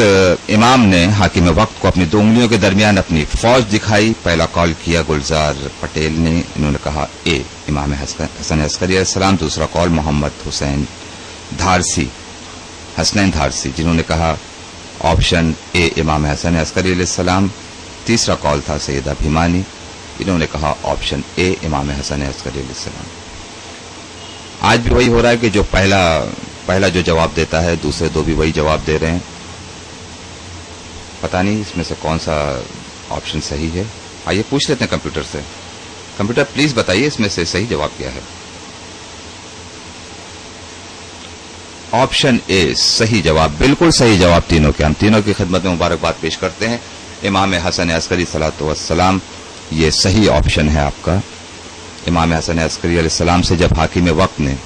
इमाम ने हाकिम वक्त को अपनी 2 उंगलियों के दरमियान अपनी फौज दिखाई? पहला कॉल किया गुलजार पटेल ने, इन्होंने कहा ए इमाम हसन अस्करी अलैहिस्सलाम। दूसरा कॉल मोहम्मद हुसैन धारसी, हसनैन धारसी, जिन्होंने कहा ऑप्शन ए इमाम हसन अस्करी अलैहिस्सलाम। तीसरा कॉल था सैयदा भीमानी, इन्होंने कहा ऑप्शन ए इमाम हसन अस्करी अलैहिस्सलाम। आज भी वही हो रहा है कि जो पहला जो जवाब देता है, दूसरे 2 भी वही जवाब दे रहे हैं। पता नहीं इसमें से कौन सा ऑप्शन सही है। आइए पूछ लेते हैं कंप्यूटर से। कंप्यूटर प्लीज बताइए इसमें से सही जवाब क्या है? ऑप्शन ए सही जवाब, बिल्कुल सही जवाब तीनों के। हम तीनों की खिदमत में मुबारकबाद पेश करते हैं। इमाम हसन अस्करी सलातो वस्सलाम, ये सही ऑप्शन है आपका। इमाम हसन अस्करी अलैहिस्सलाम से जब हाकिम वक्त ने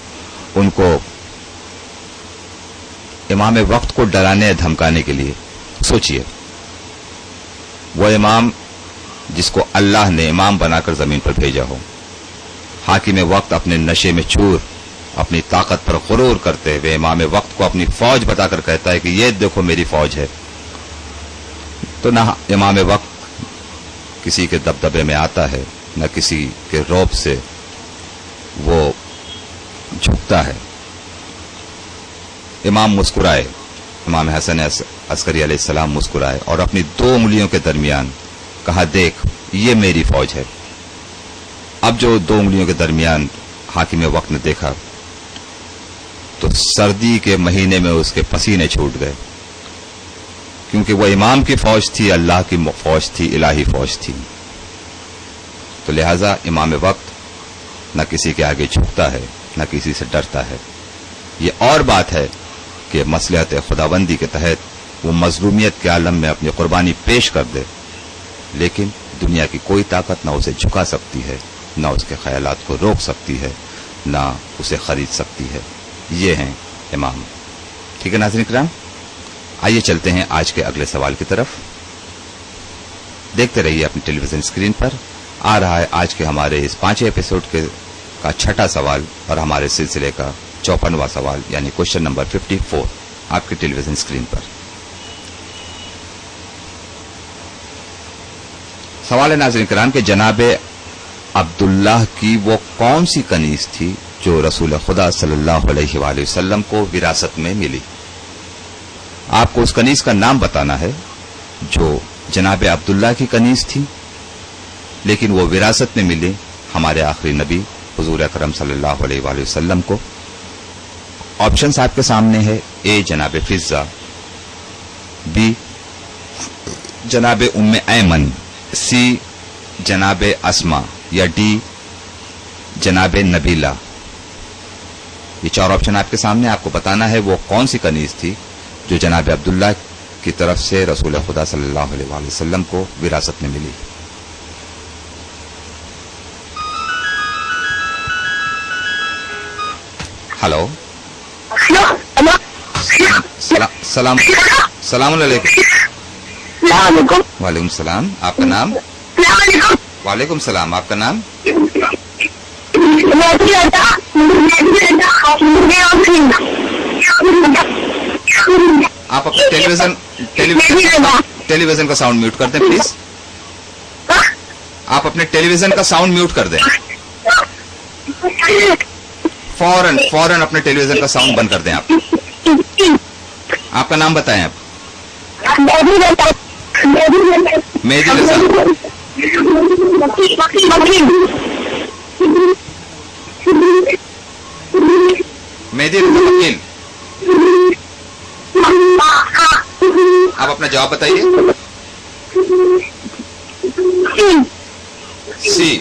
उनको इमाम वक्त को डराने धमकाने के लिए, सोचिए वो इमाम जिसको अल्लाह ने इमाम बनाकर जमीन पर भेजा हो, हाकिम वक्त अपने नशे में चूर, अपनी ताकत पर गुरूर करते हुए इमाम वक्त को अपनी फौज बताकर कहता है कि ये देखो मेरी फौज है। तो ना इमाम वक्त किसी के दबदबे में आता है, न किसी के रौब से वो झुकता है। इमाम मुस्कुराए, इमाम हसन अस्करी अलैहिस्सलाम मुस्कुराए और अपनी 2 उंगलियों के दरमियान कहा देख ये मेरी फौज है। अब जो 2 उंगलियों के दरमियान हाकिम वक्त ने देखा तो सर्दी के महीने में उसके पसीने छूट गए, क्योंकि वो इमाम की फौज थी, अल्लाह की फौज थी, इलाही फौज थी। तो लिहाजा इमाम वक्त न किसी के आगे झुकता है, न किसी से डरता है। ये और बात है कि मसलहत खुदाबंदी के तहत وہ مظلومیت کے عالم میں اپنی قربانی پیش کر دے، لیکن دنیا کی کوئی طاقت نہ اسے جھکا سکتی ہے، نہ اس کے خیالات کو روک سکتی ہے، نہ اسے خرید سکتی ہے۔ یہ ہیں امام۔ ٹھیک ہے ناظرین کرام، آئیے چلتے ہیں آج کے اگلے سوال کی طرف۔ دیکھتے رہیے اپنی ٹیلی ویژن اسکرین پر۔ آ رہا ہے آج کے ہمارے اس 5 ایپیسوڈ کا چھٹا سوال اور ہمارے سلسلے کا 54واں سوال، یعنی کوشچن نمبر 54 آپ کی ٹیلی ویژن اسکرین پر۔ سوال ہے ناظرین کرام کہ جناب عبداللہ کی وہ کون سی کنیز تھی جو رسول خدا صلی اللہ علیہ وآلہ وسلم کو وراثت میں ملی؟ آپ کو اس کنیز کا نام بتانا ہے جو جناب عبداللہ کی کنیز تھی، لیکن وہ وراثت میں ملی ہمارے آخری نبی حضور اکرم صلی اللہ علیہ وآلہ وسلم کو۔ آپشنز آپ کے سامنے ہے: اے جناب فضہ، بی جناب ام ایمن، سی جناب اسما، یا ڈی جناب نبیلہ۔ یہ 4 آپشن آپ کے سامنے، آپ کو بتانا ہے وہ کون سی کنیز تھی جو جناب عبداللہ کی طرف سے رسول خدا صلی اللہ علیہ وآلہ وسلم کو وراثت میں ملی۔ ہلو، سلام علیکم۔ وعلیکم السلام، آپ کا نام؟ وعلیکم السلام، آپ کا نام؟ آپ اپنے ٹیلی ویژن کا ساؤنڈ میوٹ کر دیں پلیز۔ آپ اپنے ٹیلی ویژن کا ساؤنڈ میوٹ کر دیں، فوراً اپنے ٹیلی ویژن کا ساؤنڈ بند کر دیں۔ آپ کا نام بتائیں۔ آپ مہدی رضا۔ مہدی رضا وکیل، آپ اپنا جواب بتائیے۔ سی،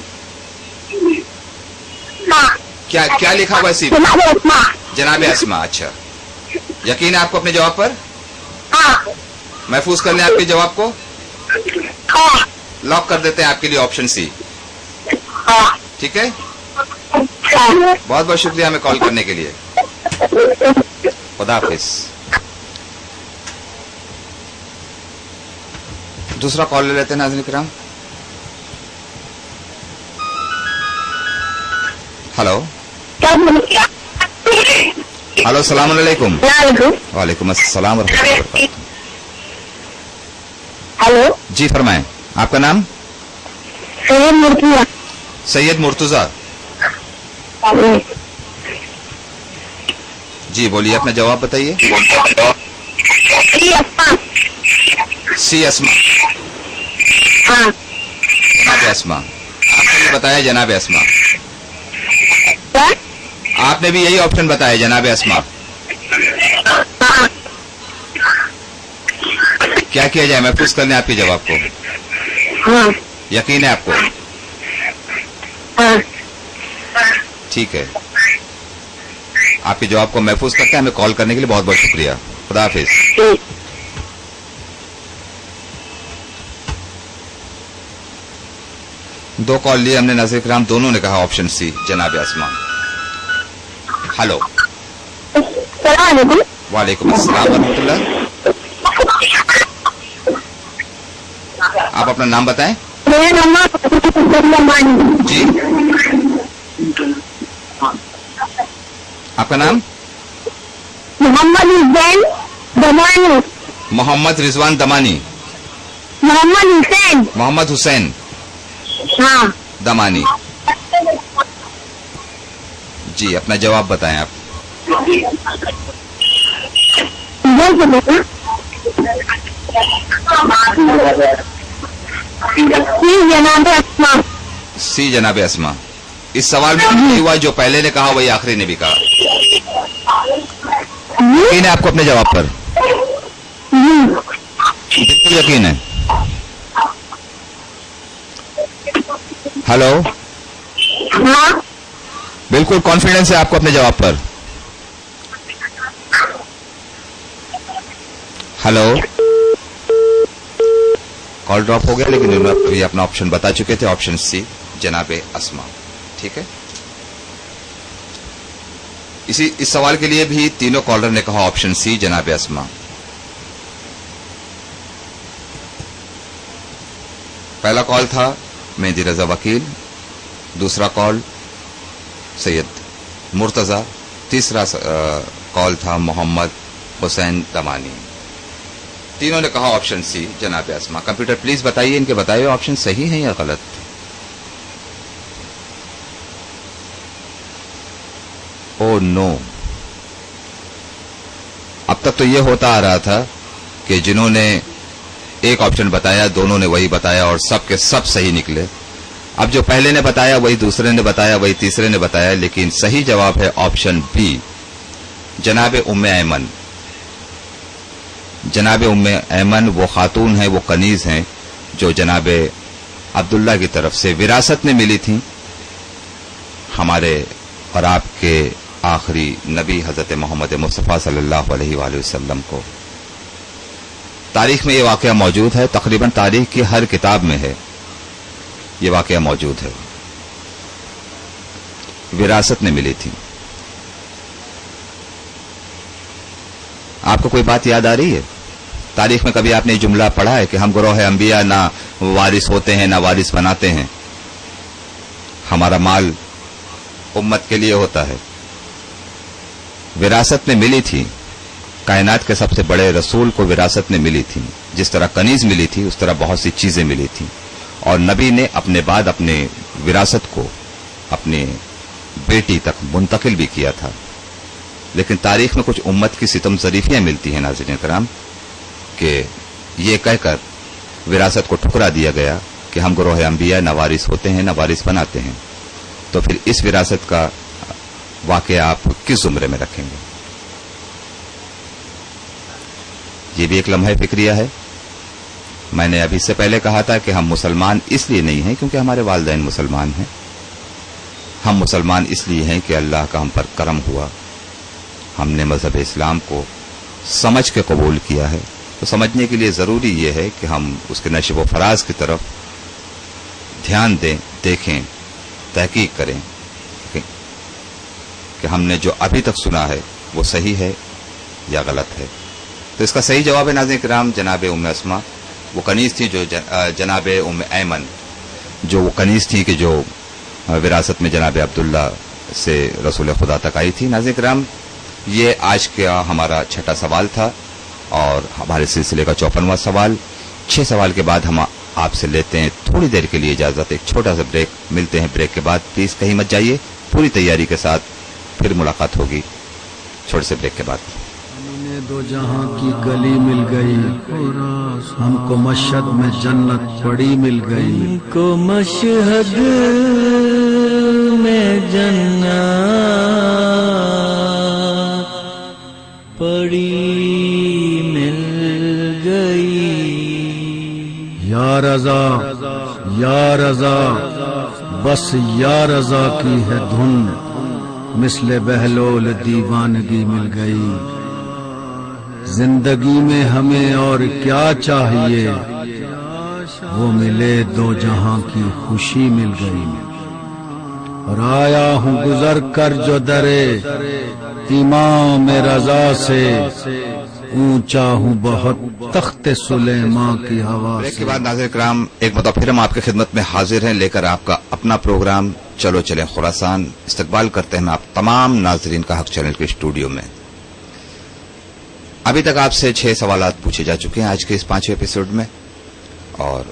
کیا لکھا ہوا ہے سی؟ جناب اسما۔ اچھا، یقین ہے آپ کو اپنے جواب پر؟ محفوظ کر لیں آپ کے جواب کو، لاک کر دیتے ہیں آپ کے لیے آپشن سی۔ ٹھیک ہے، بہت بہت شکریہ ہمیں کال کرنے کے لیے۔ خدا حافظ۔ دوسرا کال لے لیتے ہیں ناظرین کرام۔ ہلو، السلام علیکم۔ وعلیکم السلام ورحمۃ اللہ وبرکاتہ۔ ہلو جی فرمائیں، آپ کا نام؟ سید مرتضیٰ۔ جی بولیے، اپنا جواب بتائیے۔ سی اسما۔ جناب اسما، آپ نے بھی بتایا جناب اسما، آپ نے بھی یہی آپشن بتایا جناب اسما۔ کیا کیا جائے، محفوظ کر لیں آپ کے جواب کو، یقین ہے آپ کو؟ ٹھیک ہے، آپ کے جواب کو محفوظ کرتے ہیں۔ ہمیں کال کرنے کے لیے بہت بہت شکریہ۔ خدا حافظ۔ دو کال لیے ہم نے ناظرین کرام، دونوں نے کہا آپشن سی جناب اسما۔ ہلو، السلام علیکم۔ وعلیکم السلام ورحمۃ اللہ۔ آپ اپنا نام بتائیں۔ میرا نام جی، آپ کا نام؟ محمد حسین دمانی۔ محمد رضوان دمانی۔ محمد حسین۔ محمد حسین ہاں دمانی۔ جی اپنا جواب بتائیں آپ۔ جناب اسما۔ سی جناب اسما۔ اس سوال میں یہی ہوا جو پہلے نے کہا وہی آخری نے بھی کہا۔ یقین ہے آپ کو اپنے جواب پر؟ بالکل یقین ہے۔ ہلو، ہاں بالکل کانفیڈنس ہے آپ کو اپنے جواب پر؟ हेलो, कॉल ड्रॉप हो गया, लेकिन उन्होंने ये अपना ऑप्शन बता चुके थे, ऑप्शन सी जनाबे अस्मा। ठीक है, इस सवाल के लिए भी तीनों कॉलर ने कहा ऑप्शन सी जनाबे अस्मा। पहला कॉल था मेहदी रजा वकील, दूसरा कॉल सैयद मुर्तजा, तीसरा कॉल था मोहम्मद हुसैन दमानी। तीनों ने कहा ऑप्शन सी जनाब अस्मा। कंप्यूटर प्लीज बताइए इनके बताए हुए ऑप्शन सही हैं या गलत। ओ नो, अब तक तो ये होता आ रहा था कि जिन्होंने एक ऑप्शन बताया दोनों ने वही बताया और सब के सब सही निकले। अब जो पहले ने बताया वही दूसरे ने बताया, वही तीसरे ने बताया, लेकिन सही जवाब है ऑप्शन बी जनाब उम्मे ऐमन। जनाब उम्मे ऐमन वो खातून है, वो कनीज हैं जो जनाब अब्दुल्ला की तरफ से विरासत में मिली थी हमारे और आपके आखिरी नबी हजरत मोहम्मद मुस्तफ़ा सल्लल्लाहु अलैहि वसल्लम को। तारीख में ये वाकया मौजूद है, तकरीबन तारीख की हर किताब में है ये वाकया मौजूद है। विरासत में मिली थी। आपको कोई बात याद आ रही है? तारीख में कभी आपने जुमला पढ़ा है कि हम गुरोह अंबिया ना वारिस होते हैं ना वारिस बनाते हैं, हमारा माल उम्मत के लिए होता है। विरासत में मिली थी, कायनात के सबसे बड़े रसूल को विरासत में मिली थी। जिस तरह कनीज मिली थी उस तरह बहुत सी चीजें मिली थी और नबी ने अपने बाद अपने विरासत को अपने बेटी तक मुंतकिल भी किया था। लेकिन तारीख में कुछ उम्मत की सितम ज़रीफियां मिलती हैं नाज़रीन करम कि ये कहकर विरासत को ठुकरा दिया गया कि हम गुरोह अंबिया न वारिस होते हैं न वारिस बनाते हैं। तो फिर इस विरासत का वाकया आप किस जुमरे में रखेंगे? ये भी एक लम्हा फिक्रिया है। मैंने अभी से पहले कहा था कि हम मुसलमान इसलिए नहीं हैं क्योंकि हमारे वालिदैन मुसलमान हैं। हम मुसलमान इसलिए हैं कि अल्लाह का हम पर करम हुआ, हमने मजहब इस्लाम को समझ के कबूल किया है। तो समझने के लिए जरूरी यह है कि हम उसके नशब व फराज की तरफ ध्यान दें, देखें, तहकीक करें कि हमने जो अभी तक सुना है वो सही है या गलत है। तो इसका सही जवाब है नाज़रीन किराम जनाब उम्मे अस्मा। वो कनीज थी जो जनाब उम्मे ऐमन, जो वो कनीज थी कि जो विरासत में जनाब अब्दुल्ला से रसूल खुदा तक आई थी। नाज़रीन किराम, ये आज का हमारा छठा सवाल था और हमारे सिलसिले का 54वां सवाल। 6 सवाल के बाद हम आपसे लेते हैं थोड़ी देर के लिए इजाजत, एक छोटा सा ब्रेक। मिलते हैं ब्रेक के बाद, प्लीज कहीं मत जाइए, पूरी तैयारी के साथ फिर मुलाकात होगी छोटे से ब्रेक के बाद। दो जहां की गली मिल गई, हमको मशहद में जन्नत पड़ी मिल गई, हमको मशहद में जन्नत पड़ी मिल गई। या रज़ा या रज़ा बस या रज़ा की है धुन, मिसले बहलोल दीवानगी मिल गई। जिंदगी में हमें और क्या चाहिए, वो मिले दो जहां की खुशी मिल गई। और आया हूँ गुजर कर जो दरे इमाम रज़ा से, ऊंचा हूँ बहुत तख्ते सुलेमान की हवा से। के बाद नाज़रीन किराम एक बार फिर हम आपकी खिदमत में हाजिर हैं लेकर आपका अपना प्रोग्राम चलो चलें खुरासान। इस्तकबाल करते हैं आप तमाम नाजरीन का हक चैनल के स्टूडियो में। अभी तक आपसे 6 सवाल पूछे जा चुके हैं आज के इस 5वें एपिसोड में। और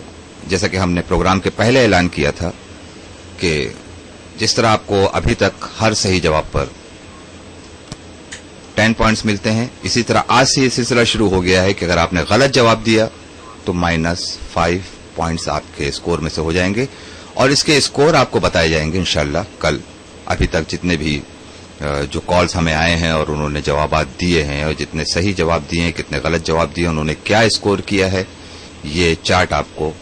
जैसा कि हमने प्रोग्राम के पहले ऐलान किया था कि जिस तरह आपको अभी तक हर सही जवाब पर 10 पॉइंट्स मिलते हैं, इसी तरह आज से ये सिलसिला शुरू हो गया है कि अगर आपने गलत जवाब दिया तो -5 पॉइंट्स आपके स्कोर में से हो जाएंगे और इसके स्कोर आपको बताए जाएंगे इंशाल्लाह कल। अभी तक जितने भी जो कॉल्स हमें आए हैं और उन्होंने जवाब दिए हैं और जितने सही जवाब दिए हैं, कितने गलत जवाब दिए, उन्होंने क्या स्कोर किया है, ये चार्ट आपको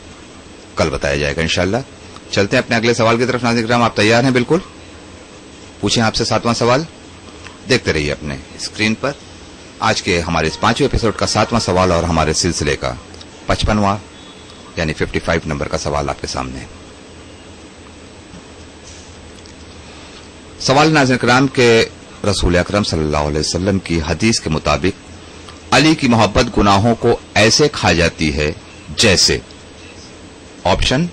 कल बताया जाएगा इंशाल्लाह। चलते हैं अपने अगले सवाल की तरफ। नाज़रीन किराम, आप तैयार हैं? बिल्कुल। पूछें आपसे 7वां सवाल, देखते रहिए अपने स्क्रीन पर। آج کے ہمارے اس 5ویں ایپیسوڈ کا 7واں سوال اور ہمارے سلسلے کا 55واں یعنی 55 نمبر کا سوال آپ کے سامنے ہے۔ سوال ناظرین کرام کے رسول اکرم صلی اللہ علیہ وسلم کی حدیث کے مطابق علی کی محبت گناہوں کو ایسے کھا جاتی ہے جیسے آپشن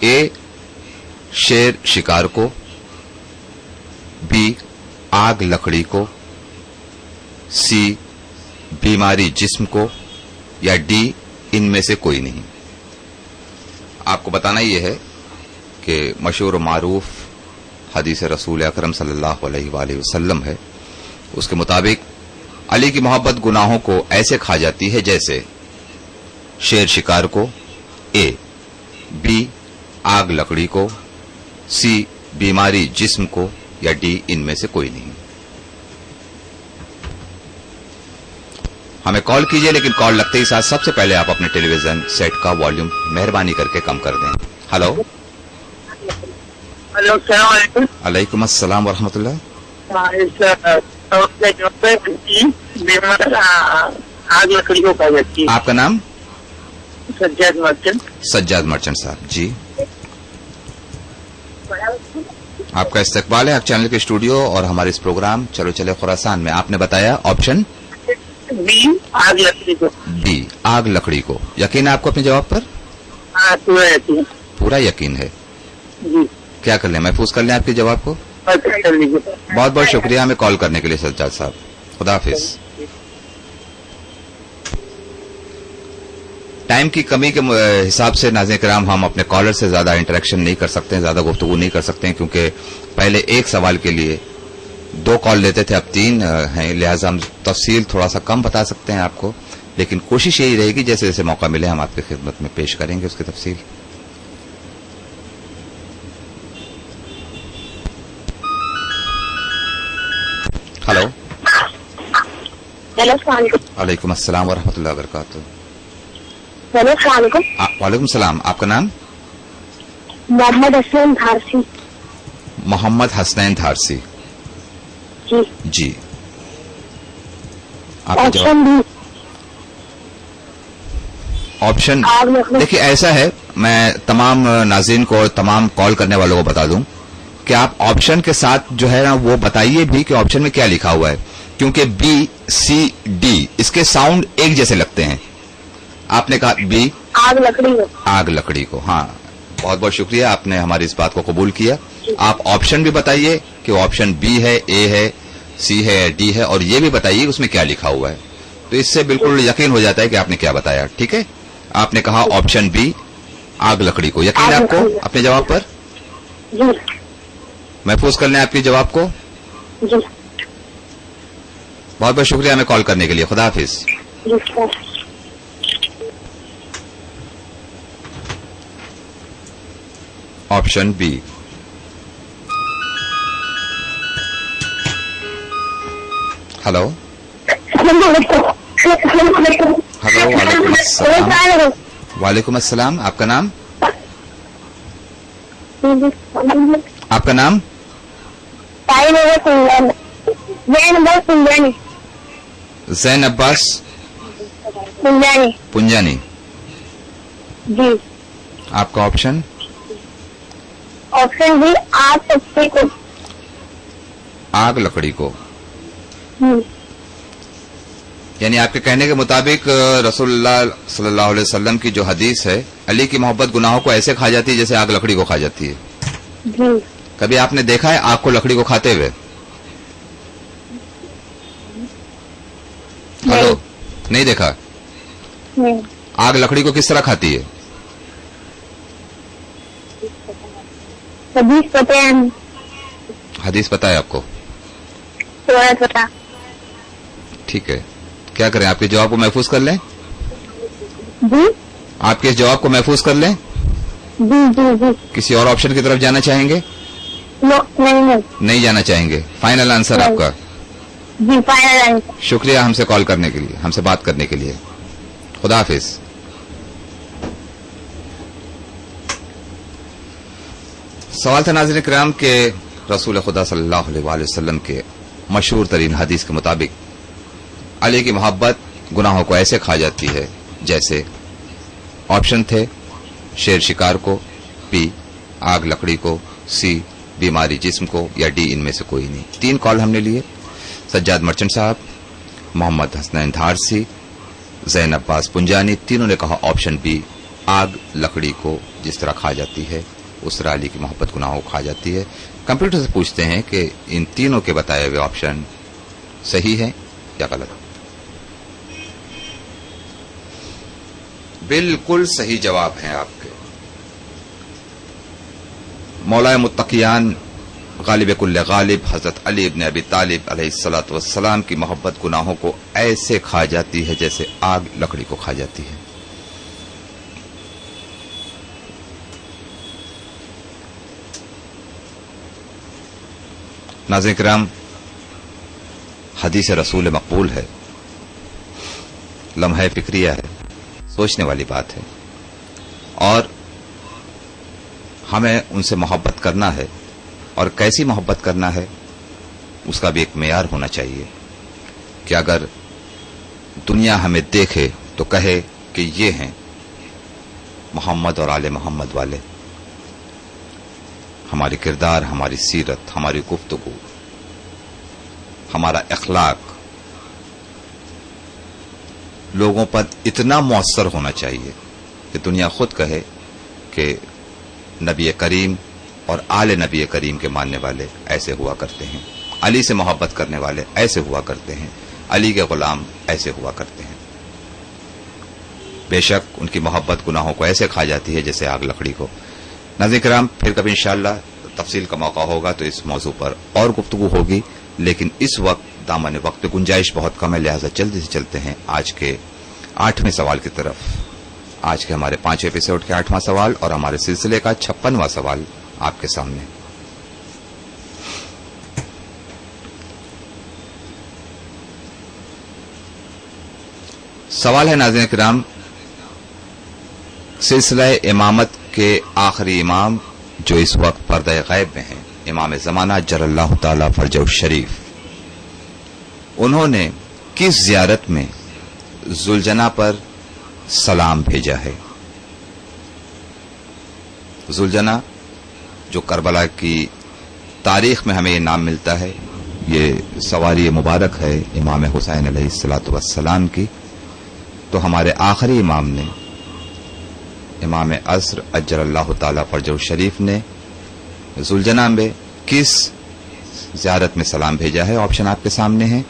اے شیر شکار کو، بی آگ لکڑی کو، سی بیماری جسم کو، یا ڈی ان میں سے کوئی نہیں۔ آپ کو بتانا یہ ہے کہ مشہور و معروف حدیث رسول اکرم صلی اللہ علیہ وآلہ وسلم ہے، اس کے مطابق علی کی محبت گناہوں کو ایسے کھا جاتی ہے جیسے شیر شکار کو، اے بی آگ لکڑی کو، سی بیماری جسم کو، یا ڈی ان میں سے کوئی نہیں۔ ہمیں کال کیجئے، لیکن کال لگتے ہی ساتھ سب سے پہلے آپ اپنے ٹیلی ویژن سیٹ کا والیوم مہربانی کر کے کم کر دیں۔ ہلو، ہلو، السلام علیکم۔ علیکم السلام ورحمۃ اللہ۔ آگ لکڑی کو کہا جاتی ہے۔ آپ کا نام؟ سجاد مرچنٹ۔ سجاد مرچنٹ صاحب جی، آپ کا استقبال ہے آپ چینل کے اسٹوڈیو اور ہمارے اس پروگرام چلو چلے خراسان میں۔ آپ نے بتایا آپشن بی آگ لکڑی کو۔ بی آگ لکڑی کو۔ یقین ہے آپ کو اپنے جواب پر؟ ہاں، پورا یقین۔ پورا یقین ہے؟ جی، کیا کر لیں، محفوظ کر لیں آپ کے جواب کو؟ کر لیجیے۔ بہت بہت شکریہ ہمیں کال کرنے کے لیے سجاد صاحب، خدا حافظ۔ ٹائم کی کمی کے حساب سے ناظرین کرام ہم اپنے کالر سے زیادہ انٹریکشن نہیں کر سکتے ہیں، زیادہ گفتگو نہیں کر سکتے ہیں، کیونکہ پہلے ایک سوال کے لیے 2 کال لیتے تھے، اب 3 ہیں، لہٰذا ہم تفصیل تھوڑا سا کم بتا سکتے ہیں آپ کو، لیکن کوشش یہی رہے گی جیسے جیسے موقع ملے ہم آپ کی خدمت میں پیش کریں گے اس کی تفصیل۔ ہلو، ہیلو، السلام علیکم۔ وعلیکم السلام ورحمۃ اللہ وبرکاتہ۔ ہیلو، السلام علیکم۔ وعلیکم السلام، آپ کا نام؟ محمد حسین دھارسی۔ محمد حسنین دھارسی جی، جی، آپ کا جواب؟ آپشن بی آپشن آگ لکڑی۔ دیکھیے ایسا ہے، میں تمام ناظرین کو اور تمام کال کرنے والوں کو بتا دوں کہ آپ آپشن کے ساتھ جو ہے نا وہ بتائیے بھی کہ آپشن میں کیا لکھا ہوا ہے، کیونکہ بی سی ڈی اس کے ساؤنڈ ایک جیسے لگتے ہیں۔ آپ نے کہا بی آگ لکڑی کو۔ آگ لکڑی کو، ہاں بہت بہت شکریہ، آپ نے ہماری اس بات کو قبول کیا۔ آپ آپشن بھی بتائیے کہ آپشن بی ہے، اے ہے، سی ہے، ڈی ہے، اور یہ بھی بتائیے اس میں کیا لکھا ہوا ہے، تو اس سے بالکل یقین ہو جاتا ہے کہ آپ نے کیا بتایا۔ ٹھیک ہے، آپ نے کہا آپشن بی آگ لکڑی کو، یقین ہے آپ کو اپنے جواب پر؟ جی محفوظ کر لیں آپ کے جواب کو۔ جی بہت بہت شکریہ ہمیں کال کرنے کے لیے، خدا حافظ۔ جی sir. Option B. Hello, hello, وعلیکم السلام۔ وعلیکم السلام، آپ کا نام؟ آپ کا نام؟ زین عباس پنجانی۔ جی، آپ کا آپشن؟ آپشن بی آگ لکڑی کو۔ آگ لکڑی کو، یعنی آپ کے کہنے کے مطابق رسول اللہ صلی اللہ علیہ وسلم کی جو حدیث ہے، علی کی محبت گناہوں کو ایسے کھا جاتی ہے جیسے آگ لکڑی کو کھا جاتی ہے۔ جی، کبھی آپ نے دیکھا ہے آگ کو لکڑی کو کھاتے ہوئے؟ ہلو، نہیں دیکھا؟ آگ لکڑی کو کس طرح کھاتی ہے؟ حدیث پتہ ہے، حدیث پتہ ہے آپ کو؟ تھوڑا پتہ۔ ٹھیک ہے، کیا کریں، آپ کے جواب کو محفوظ کر لیں؟ جی آپ کے اس جواب کو محفوظ کر لیں؟ جی جی جی، کسی اور آپشن کی طرف جانا چاہیں گے؟ نہیں، نہیں جانا چاہیں گے، فائنل آنسر آپ کا؟ جی فائنل آنسر۔ شکریہ ہم سے کال کرنے کے لیے، ہم سے بات کرنے کے لیے، خدا حافظ۔ سوال تھا ناظرین کرام کہ رسول خدا صلی اللہ علیہ وآلہ وسلم کے مشہور ترین حدیث کے مطابق अली की मोहब्बत गुनाहों को ऐसे खा जाती है जैसे ऑप्शन थे शेर शिकार को, बी आग लकड़ी को, सी बीमारी जिस्म को, या डी इनमें से कोई नहीं। 3 कॉल हमने लिए। सज्जाद मर्चेंट साहब, मोहम्मद हसनैन धारसी, जैन अब्बास पुंजानी, तीनों ने कहा ऑप्शन बी, आग लकड़ी को जिस तरह खा जाती है उस तरह अली की मोहब्बत गुनाहों को खा जाती है। कंप्यूटर से पूछते हैं कि इन तीनों के बताए हुए ऑप्शन सही है या गलत। बिल्कुल सही जवाब हैं आपके। मौलाए मुत्तकियान गालिब कुल्ले गालिब हजरत अली इब्न अबी तालिब अलैहिस्सलातु वस्सलाम की मोहब्बत गुनाहों को ऐसे खा जाती है जैसे आग लकड़ी को खा जाती है। नाज़रीन किराम, हदीस रसूल मकबूल है, लम्हा फिक्रिया है, सोचने वाली बात है, और हमें उनसे मोहब्बत करना है और कैसी मोहब्बत करना है उसका भी एक मेयार होना चाहिए कि अगर दुनिया हमें देखे तो कहे कि ये हैं मोहम्मद और आले मोहम्मद वाले। हमारी किरदार, हमारी सीरत, हमारी गुफ्तगू, हमारा अखलाक लोगों पर इतना मौसर होना चाहिए कि दुनिया खुद कहे कि नबी करीम और आले नबी करीम के मानने वाले ऐसे हुआ करते हैं, अली से मोहब्बत करने वाले ऐसे हुआ करते हैं, अली के गुलाम ऐसे हुआ करते हैं। बेशक उनकी मोहब्बत गुनाहों को ऐसे खा जाती है जैसे आग लकड़ी को। नाज़रीन किराम, फिर कभी इंशाअल्लाह तफसील का मौका होगा तो इस मौजू पर और गुफ्तगू होगी, लेकिन इस वक्त दामन वक्त में गुंजाइश बहुत कम है, लिहाजा जल्दी से चलते हैं आज के 8वें सवाल की तरफ। आज के हमारे 5वें एपिसोड के 8वां सवाल और हमारे सिलसिले का 56वां सवाल आपके सामने। सवाल है नाज़रीन किराम, सिलसिला इमामत के आखिरी इमाम जो इस वक्त पर्दे गैब में हैं, इमाम ज़माना जल्लल्लाहु ताला फरजहु शरीफ, उन्होंने किस ज़ियारत में जुलजना पर सलाम भेजा है? जुलजना जो करबला की तारीख में हमें ये नाम मिलता है, ये सवारी मुबारक है इमाम हुसैन अलैहिस्सलातु वस्सलाम की। तो हमारे आखिरी इमाम ने, इमाम अस्र अज्जलल्लाहु ताला फरजहु शरीफ ने जुलजना में किस ज़ियारत में सलाम भेजा है? ऑप्शन आपके सामने है।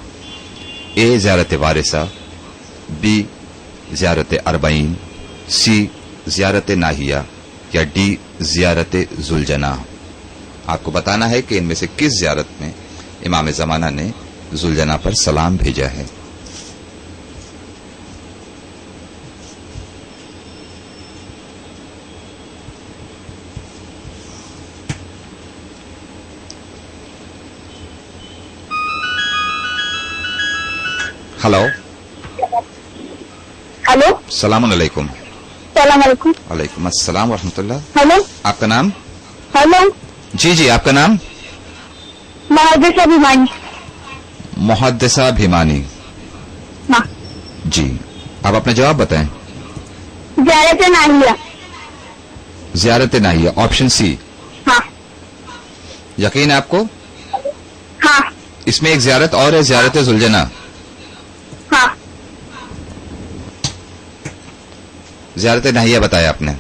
ए ज़ियारत वारिसा, बी ज़ियारत अरबईन, सी ज़ियारत नाहिया, या डी ज़ियारत जुलजना। आपको बताना है कि इनमें से किस ज़ियारत में इमाम ज़माना ने जुलजना पर सलाम भेजा है। हेलो हेलो, सलाम अलैकुम। सलाम अलैकुम। वालेकुम अस्सलाम वरहमतुल्लाह। हेलो आपका नाम? हेलो, जी जी, आपका नाम? मुहद्दिसा भिमानी। मुहद्दिसा भिमानी, हाँ जी। आप अपना जवाब बताएं। ज़ियारत नाहिया। ज़ियारत नाहिया, ऑप्शन सी। हाँ यकीन है आपको? हाँ इसमें एक ज़ियारत और है, ज़ियारत जुलजना। हाँ, ज़ियारत नाहिया बताया आपने?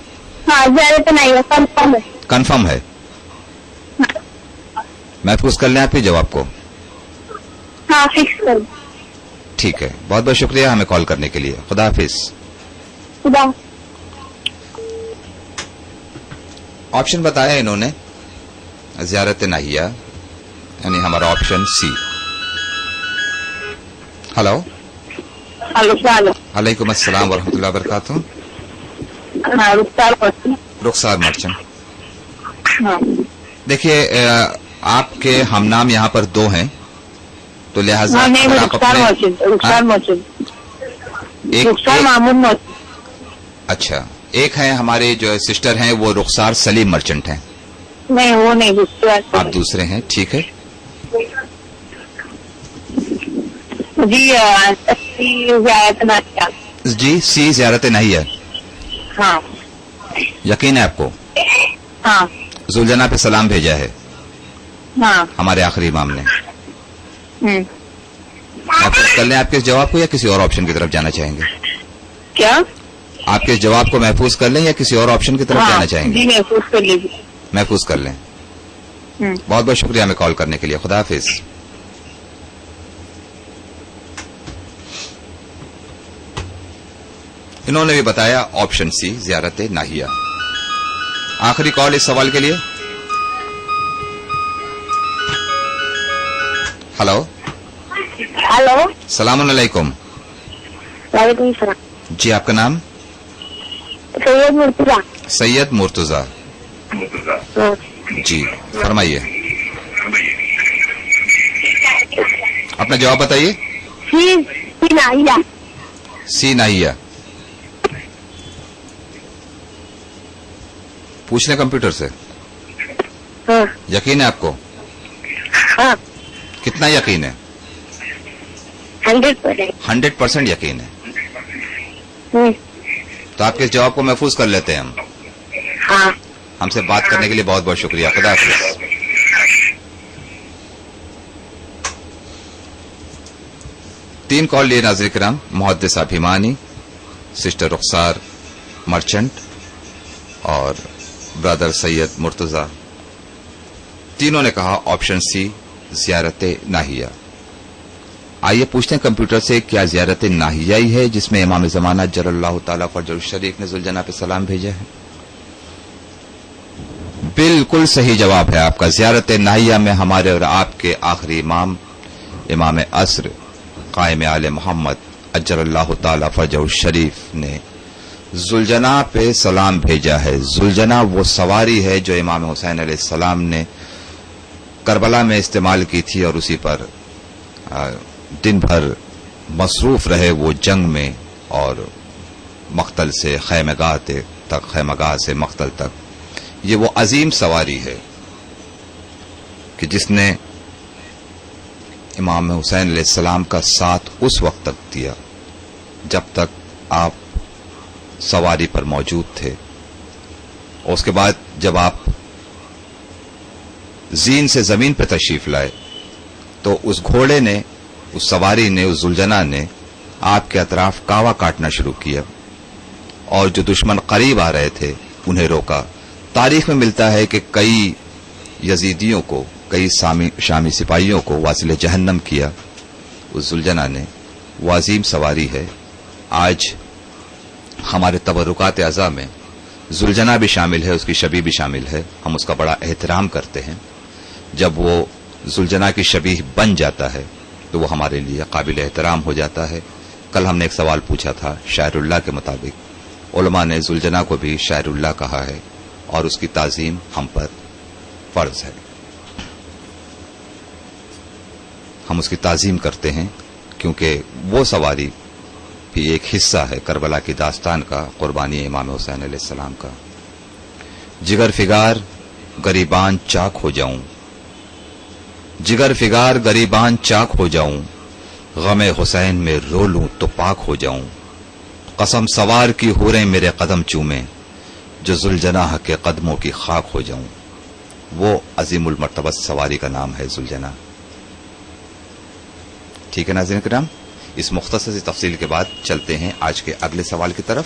हाँ ज़ियारत नाहिया कंफर्म है। कंफर्म है? महफूज कर लें आपके जवाब को। हाँ फिक्स कर। ठीक है, बहुत बहुत शुक्रिया हमें कॉल करने के लिए। खुदा हाफिज। खुदा। ऑप्शन बताया इन्होंने ज़ियारत नाहिया, यानी हमारा ऑप्शन सी। हेलो। हेलो सलाम। अलैकुम अस्सलाम वरहमतुल्लाहि वबरकातुहू। हाँ रुखसार पड़ती। रुखसार मर्चेंट। हाँ देखिए, आपके हमनाम यहाँ पर 2 हैं, तो लिहाजा हाँ, नहीं अगर मैं आप रुखसार अपने मौजूद, रुखसार मौजूद, रुखसार एक मामून मौजूद। अच्छा, एक है हमारे जो सिस्टर हैं वो रुखसार सलीम मर्चेंट हैं। नहीं वो नहीं, दूसरा आप दूसरे हैं, ठीक है। جی زیارت ناہیہ. جی سی زیارت ناہیہ. ہاں یقین ہے آپ کو؟ ہاں ذوالجناح پہ سلام بھیجا ہے ہاں. ہمارے آخری امام نے. ہوں. محفوظ کر لیں آپ کے اس جواب کو یا کسی اور آپشن کی طرف جانا چاہیں گے؟ کیا؟ آپ کے اس جواب کو محفوظ کر لیں یا کسی اور آپشن کی طرف جانا چاہیں گے؟ جی محفوظ کر لیجیے. محفوظ کر لیں. ہوں. بہت بہت شکریہ ہمیں کال کرنے کے لیے. خدا حافظ. انہوں نے بھی بتایا آپشن سی زیارت ناہیہ. آخری کال اس سوال کے لیے. Hello hello. السلام علیکم. وعلیکم السلام. جی آپ کا نام؟ سید مرتضیٰ. سید مرتضیٰ. ہاں. جی فرمائیے اپنا جواب بتائیے. سی ناہیہ. سی ناہیہ. پوچھ لیں کمپیوٹر سے. ہاں یقین ہے آپ کو؟ ہاں. کتنا یقین ہے؟ 100%. 100% یقین ہے. تو آپ کے اس جواب کو محفوظ کر لیتے ہیں ہم. ہاں. ہم سے بات کرنے کے لیے بہت بہت شکریہ. خدا حافظ. تین کال لیے ناظرین کرام. محدثہ بھیمانی، سسٹر رخسار مرچنٹ اور برادر سید مرتضیٰ. تینوں نے کہا آپشن سی زیارت ناہیہ. آئیے پوچھتے ہیں کمپیوٹر سے کیا زیارت ناہیہ ہی ہے جس میں امام زمانہ جل اللہ تعالیٰ فرج الشریف نے ذوالجناح پہ سلام بھیجا ہے؟ بالکل صحیح جواب ہے آپ کا. زیارت ناہیہ میں ہمارے اور آپ کے آخری امام امام عصر قائم آل محمد اجل اللہ تعالیٰ فرج الشریف نے ذوالجناح پہ سلام بھیجا ہے. ذوالجناح وہ سواری ہے جو امام حسین علیہ السلام نے کربلا میں استعمال کی تھی اور اسی پر دن بھر مصروف رہے وہ جنگ میں اور مقتل سے خیمہ گاہ تک، خیمہ گاہ سے مقتل تک. یہ وہ عظیم سواری ہے کہ جس نے امام حسین علیہ السلام کا ساتھ اس وقت تک دیا جب تک آپ سواری پر موجود تھے. اور اس کے بعد جب آپ زین سے زمین پہ تشریف لائے تو اس گھوڑے نے، اس سواری نے، اس ذوالجناح نے آپ کے اطراف کاوا کاٹنا شروع کیا اور جو دشمن قریب آ رہے تھے انہیں روکا. تاریخ میں ملتا ہے کہ کئی یزیدیوں کو، کئی شامی سپاہیوں کو واصل جہنم کیا اس ذوالجناح نے. وہ عظیم سواری ہے. آج ہمارے تبرکات اعضاء میں ذوالجناح بھی شامل ہے، اس کی شبیہ بھی شامل ہے. ہم اس کا بڑا احترام کرتے ہیں. جب وہ ذوالجناح کی شبیہ بن جاتا ہے تو وہ ہمارے لیے قابل احترام ہو جاتا ہے. کل ہم نے ایک سوال پوچھا تھا شاعر اللہ کے مطابق. علماء نے ذوالجناح کو بھی شاعر اللہ کہا ہے اور اس کی تعظیم ہم پر فرض ہے. ہم اس کی تعظیم کرتے ہیں کیونکہ وہ سواری بھی ایک حصہ ہے کربلا کی داستان کا، قربانی امام حسین علیہ السلام کا. جگر فگار گریبان چاک ہو جاؤں، جگر فگار گریبان چاک ہو جاؤں، غم حسین میں رو لوں تو پاک ہو جاؤں. قسم سوار کی حوریں میرے قدم چومیں، جو ذوالجناح کے قدموں کی خاک ہو جاؤں. وہ عظیم المرتبہ سواری کا نام ہے ذوالجناح. ٹھیک ہے ناظرین کرام، اس مختصر سی تفصیل کے بعد چلتے ہیں آج کے اگلے سوال کی طرف.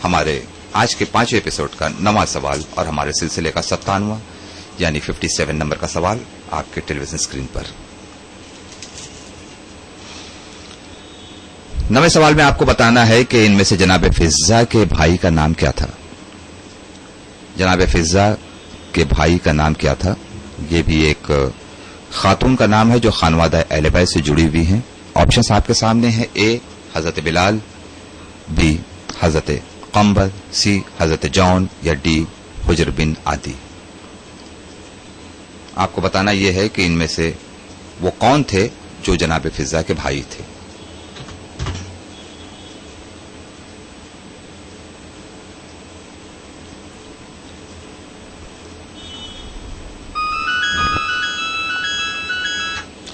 ہمارے آج کے 5ویں ایپیسوڈ کا 9واں سوال اور ہمارے سلسلے کا 97واں یعنی 57 نمبر کا سوال آپ کے ٹیلی ویژن اسکرین پر. 9ویں سوال میں آپ کو بتانا ہے کہ ان میں سے جناب فضہ کے بھائی کا نام کیا تھا. جناب فضہ کے بھائی کا نام کیا تھا؟ یہ بھی ایک خاتون کا نام ہے جو خانوادہ اہل بیت سے جڑی ہوئی ہیں. آپشنز آپ کے سامنے ہیں. اے حضرت بلال، بی حضرت قمبر، سی حضرت جون یا ڈی حجر بن عادی. آپ کو بتانا یہ ہے کہ ان میں سے وہ کون تھے جو جناب فضہ کے بھائی تھے.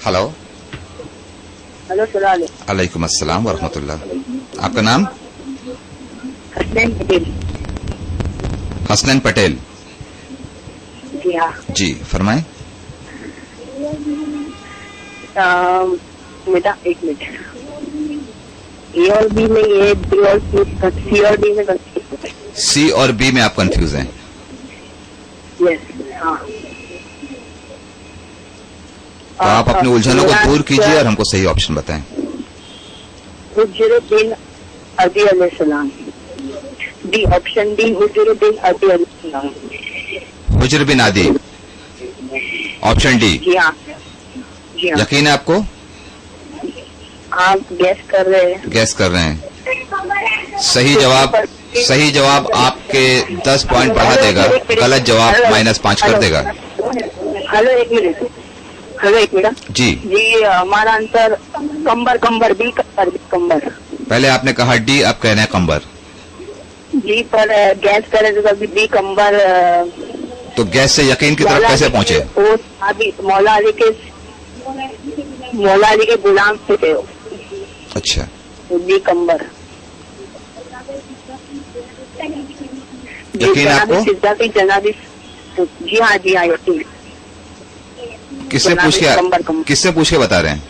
ہلو हेलो सलाम अलैकुम। अलैकुम अस्सलाम वरहमतुल्लाह। आपका नाम? हसनैन पटेल। हसनैन पटेल। जी हाँ। जी फरमाएं। बेटा एक मिनट, ए और बी में ये बी और सी और डी में सी और बी में आप कंफ्यूज हैं? यस हाँ। तो आप अपनी उलझनों को दूर कीजिए और हमको सही ऑप्शन बताएं। हुज्रुद्दीन अदी अलैहिस्सलाम। डी ऑप्शन डी हुज्रुद्दीन अदी अलैहिस्सलाम। हुज्र बिन आदि, ऑप्शन डी। जी हाँ जी हाँ। यकीन है आपको? आप गैस कर रहे हैं? गैस कर रहे हैं। सही जवाब आपके 10 पॉइंट बढ़ा देगा, गलत जवाब -5 कर देगा। हेलो एक मिनट, हेलो एक मिनट जी जी। हमारा आंसर कंबर, कंबर बी कंबर, बी कंबर। पहले आपने कहा डी, आप कह रहे हैं कंबर। जी पर गैस करें तो कभी बी कंबर। तो गैस से यकीन की तरफ कैसे पहुंचे? वो अभी मौला अली के गुलाम थे वो। अच्छा, तो बी कंबर। यकीन है आपको? जनाबी जी हाँ जी हाँ यकीन। किससे पूछ के बता रहे हैं?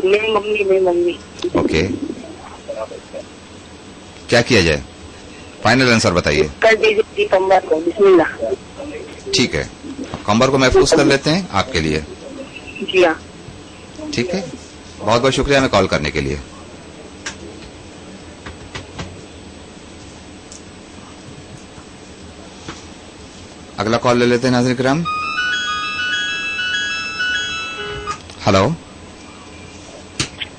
मेरी मम्मी। ओके, क्या किया जाए? फाइनल आंसर बताइए। कर दीजिए जी कंबर को, बिस्मिल्लाह। ठीक है, कंबर को महफूज कर लेते हैं आपके लिए। जी हाँ। ठीक है, बहुत बहुत शुक्रिया हमें कॉल करने के लिए। अगला कॉल ले लेते हैं नाज़रीन किराम। हेलो।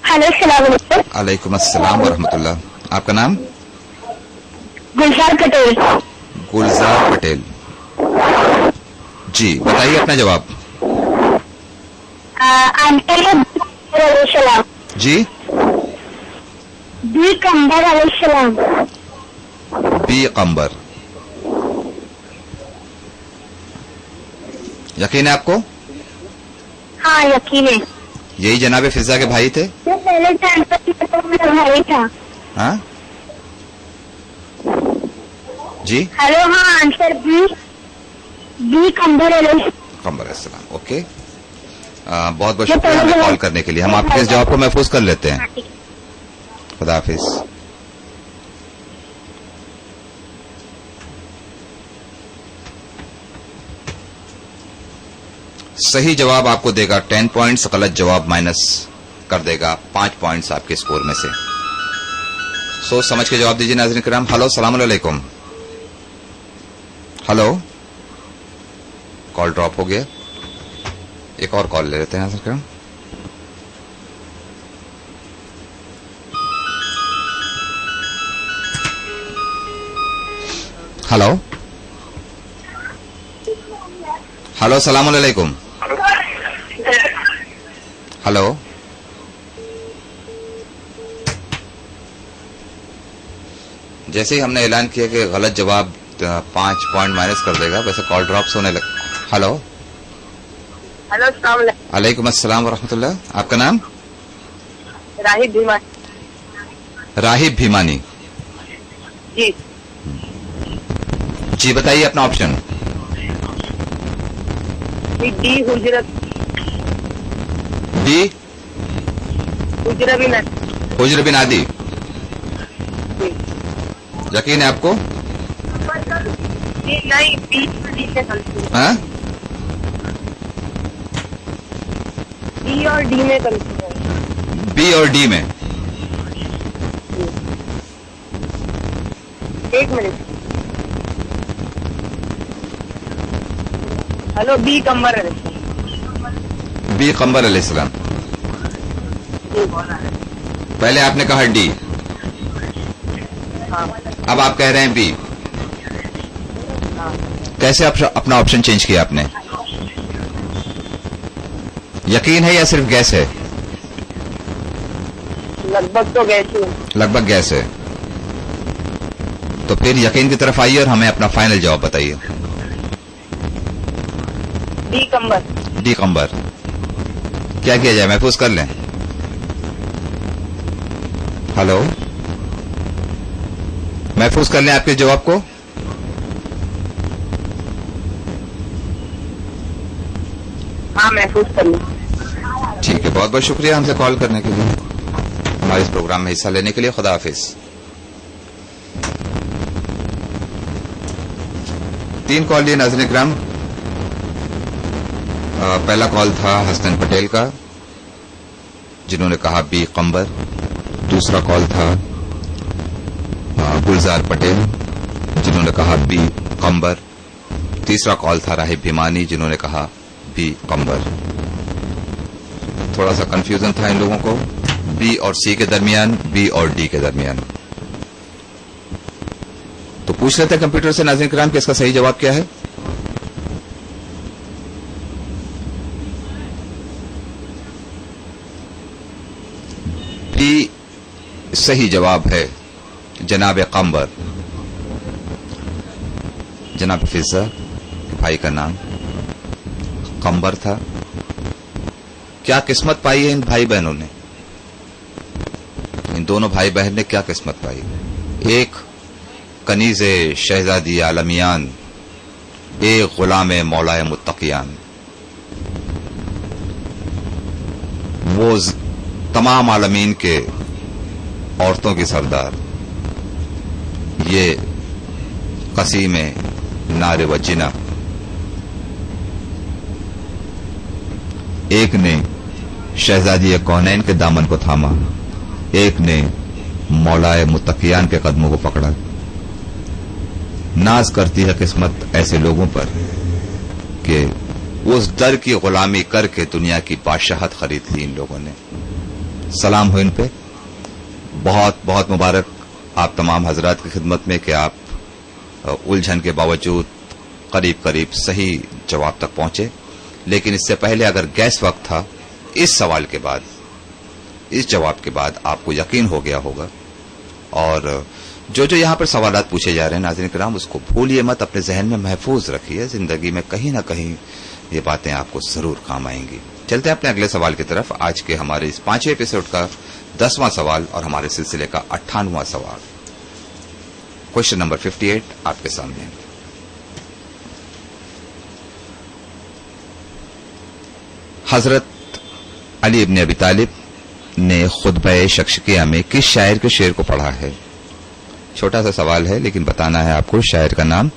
हेलो सलाम अलैकुम। अलैकुम अस्सलाम वरहमतुल्लाह। आपका नाम? गुलजार पटेल। गुलजार पटेल। जी बताइए अपना जवाब। आंसर अलैहिस्सलाम। जी बी कंबर अलैहिस्सलाम। बी कंबर। यकीन है आपको? हाँ यकीन है। यही जनाब फिजा के भाई थे? जो पहले मेरा भाई था। हाँ जी। हेलो हाँ आंसर बी कंबर अलैहिस्सलाम। कंबर अलैहिस्सलाम। ओके, बहुत बहुत शुक्रिया हमें कॉल करने के लिए। हम आपके इस जवाब को महफूज कर लेते हैं। खुदा हाफिज। सही जवाब आपको देगा 10 पॉइंट्स, गलत जवाब माइनस कर देगा 5 पॉइंट्स आपके स्कोर में से। सोच समझ के जवाब दीजिए नाज़रीन किराम। हेलो, सलाम अलैकुम। हेलो, कॉल ड्रॉप हो गया। एक और कॉल ले लेते हैं नाज़रीन किराम। हेलो हेलो, सलाम अलैकुम। हेलो, जैसे ही हमने ऐलान किया कि गलत जवाब 5 पॉइंट माइनस कर देगा, वैसे कॉल ड्रॉप्स होने लगे। हेलो हेलो अस्सलाम वालेकुम। अलैकुम अस्सलाम वरहमतुल्लाह। आपका नाम? राहिब भीमानी। राहिब भीमानी। जी जी बताइए अपना ऑप्शन। डी हुजरत। डी हुजर बिन आदि। यकीन है आपको? नहीं बी से कंफ्यूज। हाँ? बी और डी में कंफ्यूज। बी और डी में। एक मिनट। हेलो बी कंबर अलैहिस्सलाम। बी कंबर अलैहिस्सलाम। पहले आपने कहा डी, अब आप कह रहे हैं बी। कैसे अपना ऑप्शन चेंज किया आपने? यकीन है या सिर्फ गैस है? लगभग तो गैस ही है। लगभग गैस है। तो फिर यकीन की तरफ आइए और हमें अपना फाइनल जवाब बताइए। डी कंबर। डी कंबर। क्या किया जाए, महफूज कर लें? हेलो, महफूज कर लें आपके जवाब को। हाँ महफूज कर लूँ। ठीक है, बहुत बहुत शुक्रिया हमसे कॉल करने के लिए, हमारे इस प्रोग्राम में हिस्सा लेने के लिए। खुदा हाफिज। 3 कॉल लिए नाज़रीन इकराम। पहला कॉल था हसन पटेल का, जिन्होंने कहा बी कंबर। दूसरा कॉल था गुलजार पटेल, जिन्होंने कहा बी कंबर। तीसरा कॉल था राहिब भिमानी, जिन्होंने कहा बी कंबर। थोड़ा सा कंफ्यूजन था इन लोगों को, बी और सी के दरमियान, बी और डी के दरमियान। तो पूछ लेते हैं कंप्यूटर से नाज़रीन किराम कि इसका सही जवाब क्या है। बी सही जवाब है, जनाब कंबर। जनाब फिजा के भाई का नाम कंबर था। क्या किस्मत पाई है इन भाई बहनों ने, इन दोनों भाई बहन ने क्या किस्मत पाई। एक कनीज़े शहजादी आलमियान, एक गुलाम मौलाए मुत्तकियान। वो तमाम आलमीन के औरतों की सरदार, ये कसीम नारे व जिना। एक ने शहजादी कौनैन के दामन को थामा, एक ने मौलाए मुत्तकियान के कदमों को पकड़ा। नाज करती है किस्मत ऐसे लोगों पर कि उस दर की गुलामी करके दुनिया की बादशाहत खरीद ली इन लोगों ने। सलाम हो इन पे। बहुत बहुत मुबारक आप तमाम हजरात की खिदमत में कि आप उलझन के बावजूद करीब करीब सही जवाब तक पहुंचे। लेकिन इससे पहले अगर गैस वक्त था, इस सवाल के बाद, इस जवाब के बाद आपको यकीन हो गया होगा। और जो जो यहां पर सवालात पूछे जा रहे हैं नाज़रीन किराम, उसको भूलिए मत, अपने जहन में महफूज रखिए। जिंदगी में कहीं ना कहीं ये बातें आपको जरूर काम आएंगी। चलते हैं अपने अगले सवाल की तरफ। आज के हमारे इस 5वें एपिसोड का 10वां सवाल और हमारे सिलसिले का 98वां सवाल। क्वेश्चन नंबर 58 आपके सामने है। हजरत अली इब्न अबी तालिब ने खुतबा शख्सिया में किस शायर के शेर को पढ़ा है। छोटा सा सवाल है लेकिन बताना है आपको शायर का नाम।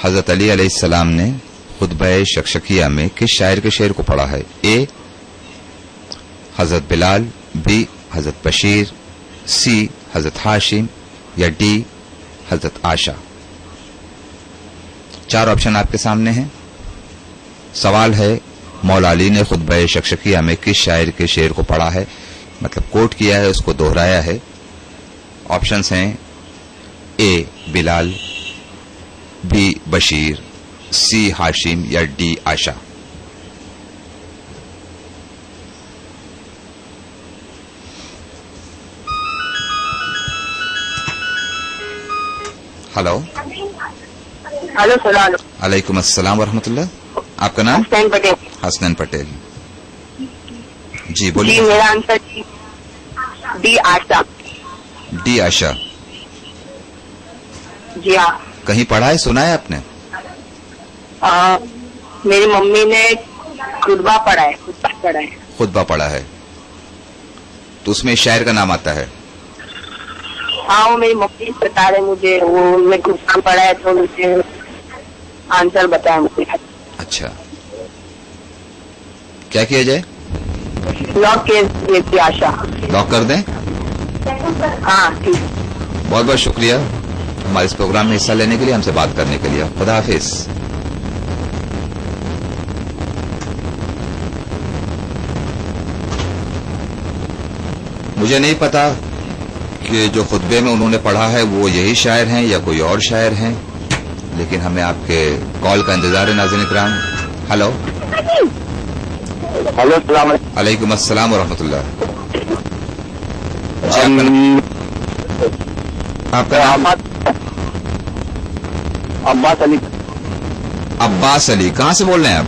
हजरत अली अलैहिस्सलाम ने खुतबा शख्सिया में किस शायर के शेर को पढ़ा है। ए हजरत बिलाल, बी हजरत बशीर, सी हजरत हाशिम या डी हजरत आशा। 4 ऑप्शन आपके सामने हैं। सवाल है मौला अली ने खुतबा शख्सिया में किस शायर के शेर को पढ़ा है, मतलब कोट किया है, उसको दोहराया है। ऑप्शंस हैं ए बिलाल, बी बशीर, सी हाशिम या डी आशा। हेलो। हेलो सलाम। अलैकुम अस्सलाम व रहमतुल्लाह। आपका नाम? हसनैन पटेल। हसनैन पटेल जी, जी बोलिए। मेरा आंसर डी आशा। डी आशा। जी हाँ। कहीं पढ़ा है, सुना है आपने? मेरी मम्मी ने खुतबा पढ़ा है। खुतबा पढ़ा है तो उसमें शायर का नाम आता है। हाँ वो मेरी मम्मी बता रहे मुझे, वो मैं खुतबा पढ़ा है तो मुझे आंसर बताया मुझे। अच्छा, क्या किया जाए? लॉक के आशा। लॉक कर दें? हाँ ठीक। बहुत बहुत शुक्रिया हमारे इस प्रोग्राम में हिस्सा लेने के लिए, हमसे बात करने के लिए। खुदा हाफिज। मुझे नहीं पता कि जो खुतबे में उन्होंने पढ़ा है वो यही शायर हैं या कोई और शायर हैं, लेकिन हमें आपके कॉल का इंतजार है नाज़रीन इकराम। हेलो। हेलो सलाम अलैकुम अस्सलाम व रहमतुल्लाह। आपका नाम? अब्बास अली। अब्बास अली। कहाँ से बोल रहे हैं आप?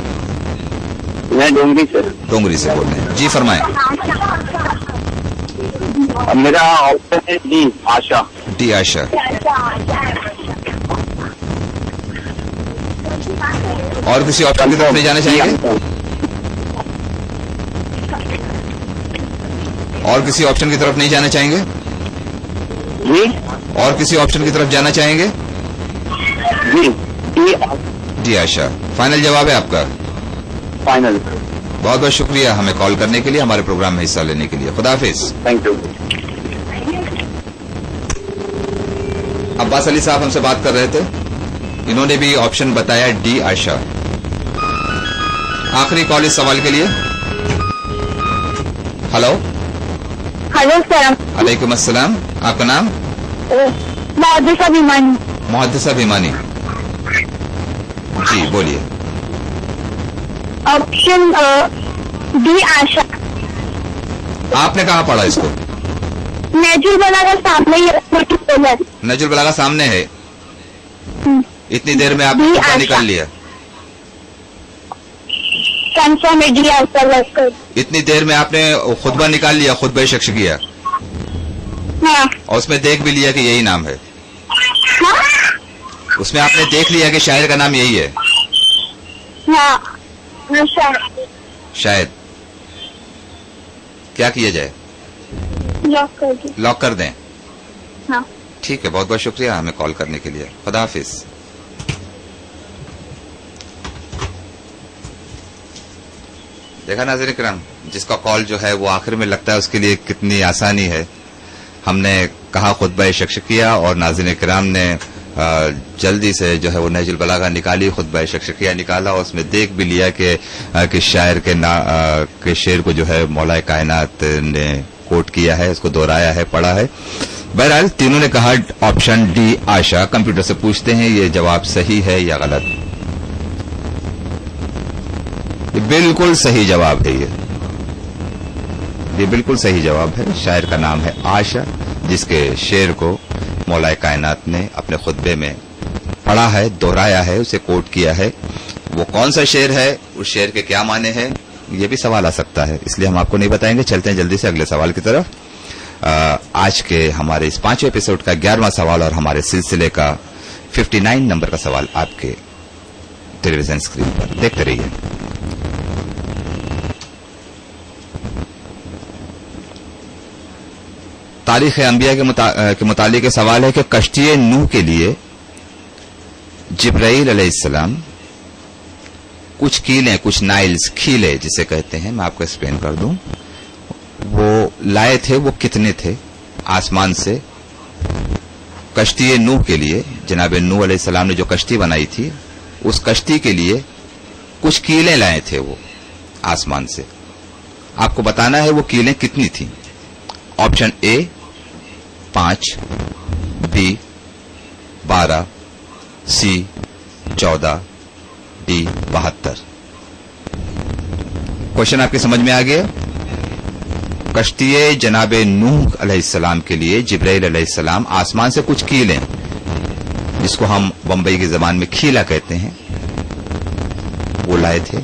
मैं डोंगरी से। डोंगरी से बोल रहे हैं जी, फरमाएं। میرا آپشن ہے ڈی آشا. डी आशा. और किसी ऑप्शन की तरफ नहीं जाना चाहेंगे? और किसी ऑप्शन की तरफ नहीं जाना चाहेंगे? جی और किसी ऑप्शन की तरफ जाना चाहेंगे? جی ڈی डी आशा फाइनल जवाब है आपका. فائنل. बहुत बहुत शुक्रिया हमें कॉल करने के लिए, हमारे प्रोग्राम में हिस्सा लेने के लिए. खुदा हाफिज. Thank you. अब्बास अली साहब हमसे बात कर रहे थे, इन्होंने भी ऑप्शन बताया डी आशा. आखिरी कॉल इस सवाल के लिए. हेलो. Hello sir. अलैकुम अस्सलाम. आपका नाम? मुहद्दिसा भिमानी. मुहद्दिसा भिमानी. जी बोलिए. ऑप्शन डी आशा. आपने कहाँ पढ़ा इसको? नेजुल बलागा सामने ही है. नजुल बलागा सामने है. इतनी देर में आपने डी खुतबा आशा. निकाल लिया. कंफर्म है डी आशा. इतनी देर में आपने खुतबा निकाल लिया, खुतबा शख्स किया, हाँ. और उसमें देख भी लिया कि यही नाम है. हाँ. उसमें आपने देख लिया कि शायर का नाम यही है. हाँ. अच्छा. शायद. क्या किया जाए? लॉक कर दो. लॉक कर दें. हाँ. ठीक है, बहुत बहुत शुक्रिया हमें कॉल करने के लिए. खुदा हाफिज. देखा नाज़रीन किराम, जिसका कॉल जो है वो आखिर में लगता है उसके लिए कितनी आसानी है. हमने कहा खुतबा शख्स किया और नाज़रीन किराम ने जल्दी से जो है वो नहजुल बलागा निकाली, खुतबा शख्स किया निकाला, और उसमें देख भी लिया कि शायर के शेर को जो है मौला कायनात ने कोट किया है, उसको दोहराया है, पढ़ा है. बहरहाल तीनों ने कहा ऑप्शन डी आशा. कंप्यूटर से पूछते हैं ये जवाब सही है या गलत? ये बिल्कुल सही जवाब है. ये बिल्कुल सही जवाब है. शायर का नाम है आशा, जिसके शेर को मौला कायनात ने अपने खुतबे में पढ़ा है, दोहराया है, उसे कोट किया है. वो कौन सा शेर है, उस शेर के क्या माने हैं, ये भी सवाल आ सकता है, इसलिए हम आपको नहीं बताएंगे. चलते हैं जल्दी से अगले सवाल की तरफ. आज के हमारे इस 5वें एपिसोड का 11वां सवाल और हमारे सिलसिले का 59 नंबर का सवाल आपके टेलीविजन स्क्रीन पर देखते रहिए. तारीख अंबिया के मुतालिक सवाल है कि कश्ती नूह के लिए जिब्राइल अलैहिस्सलाम कुछ कीलें, कुछ नाइल्स, खीले जिसे कहते हैं, मैं आपको एक्सप्लेन कर दूं, वो लाए थे. वो कितने थे आसमान से कश्ती नूह के लिए? जनाब नूह अलैहिस्सलाम ने जो कश्ती बनाई थी, उस कश्ती के लिए कुछ कीलें लाए थे वो आसमान से. आपको बताना है वो कीलें कितनी थी. Option A 5, B 12, C 14, D 72. Question आपकी समझ में आ गया? कश्ती जनाब नूह अलैहिस्सलाम के लिए जिब्राइल अलैहिस्सलाम आसमान से कुछ कीलें, जिसको हम बंबई की जबान में खीला कहते हैं, वो लाए थे.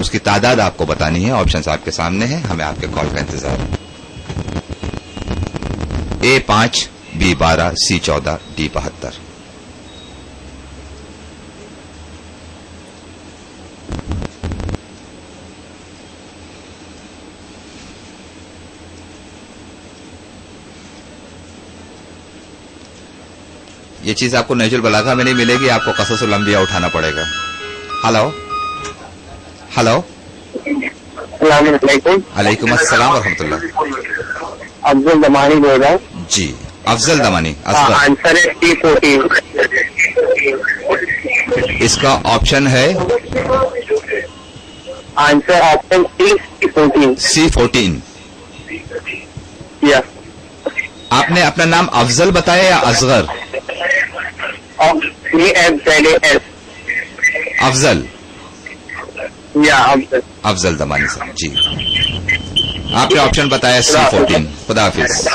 उसकी तादाद आपको बतानी है. ऑप्शंस आपके सामने हैं, हमें आपके कॉल का इंतजार है. ए 5, बी 12, सी 14, डी 72. ये चीज आपको नहजुल बलागा में नहीं मिलेगी, आपको क़ससुल अंबिया उठाना पड़ेगा. हेलो. हेलो. अलैकुम अस्सलाम वरहमतुल्लाह. अफजल दमानी बोल रहा हूँ. जी अफजल दमानी. असगर. आंसर है C14. इसका ऑप्शन है आंसर ऑप्शन C14. C14. या आपने अपना नाम अफजल बताया या असगर? AFZAL. अफजल. या अफजल. अफजल दमानी साहब जी. आपने ऑप्शन बताया C14. खुदा हाफिज.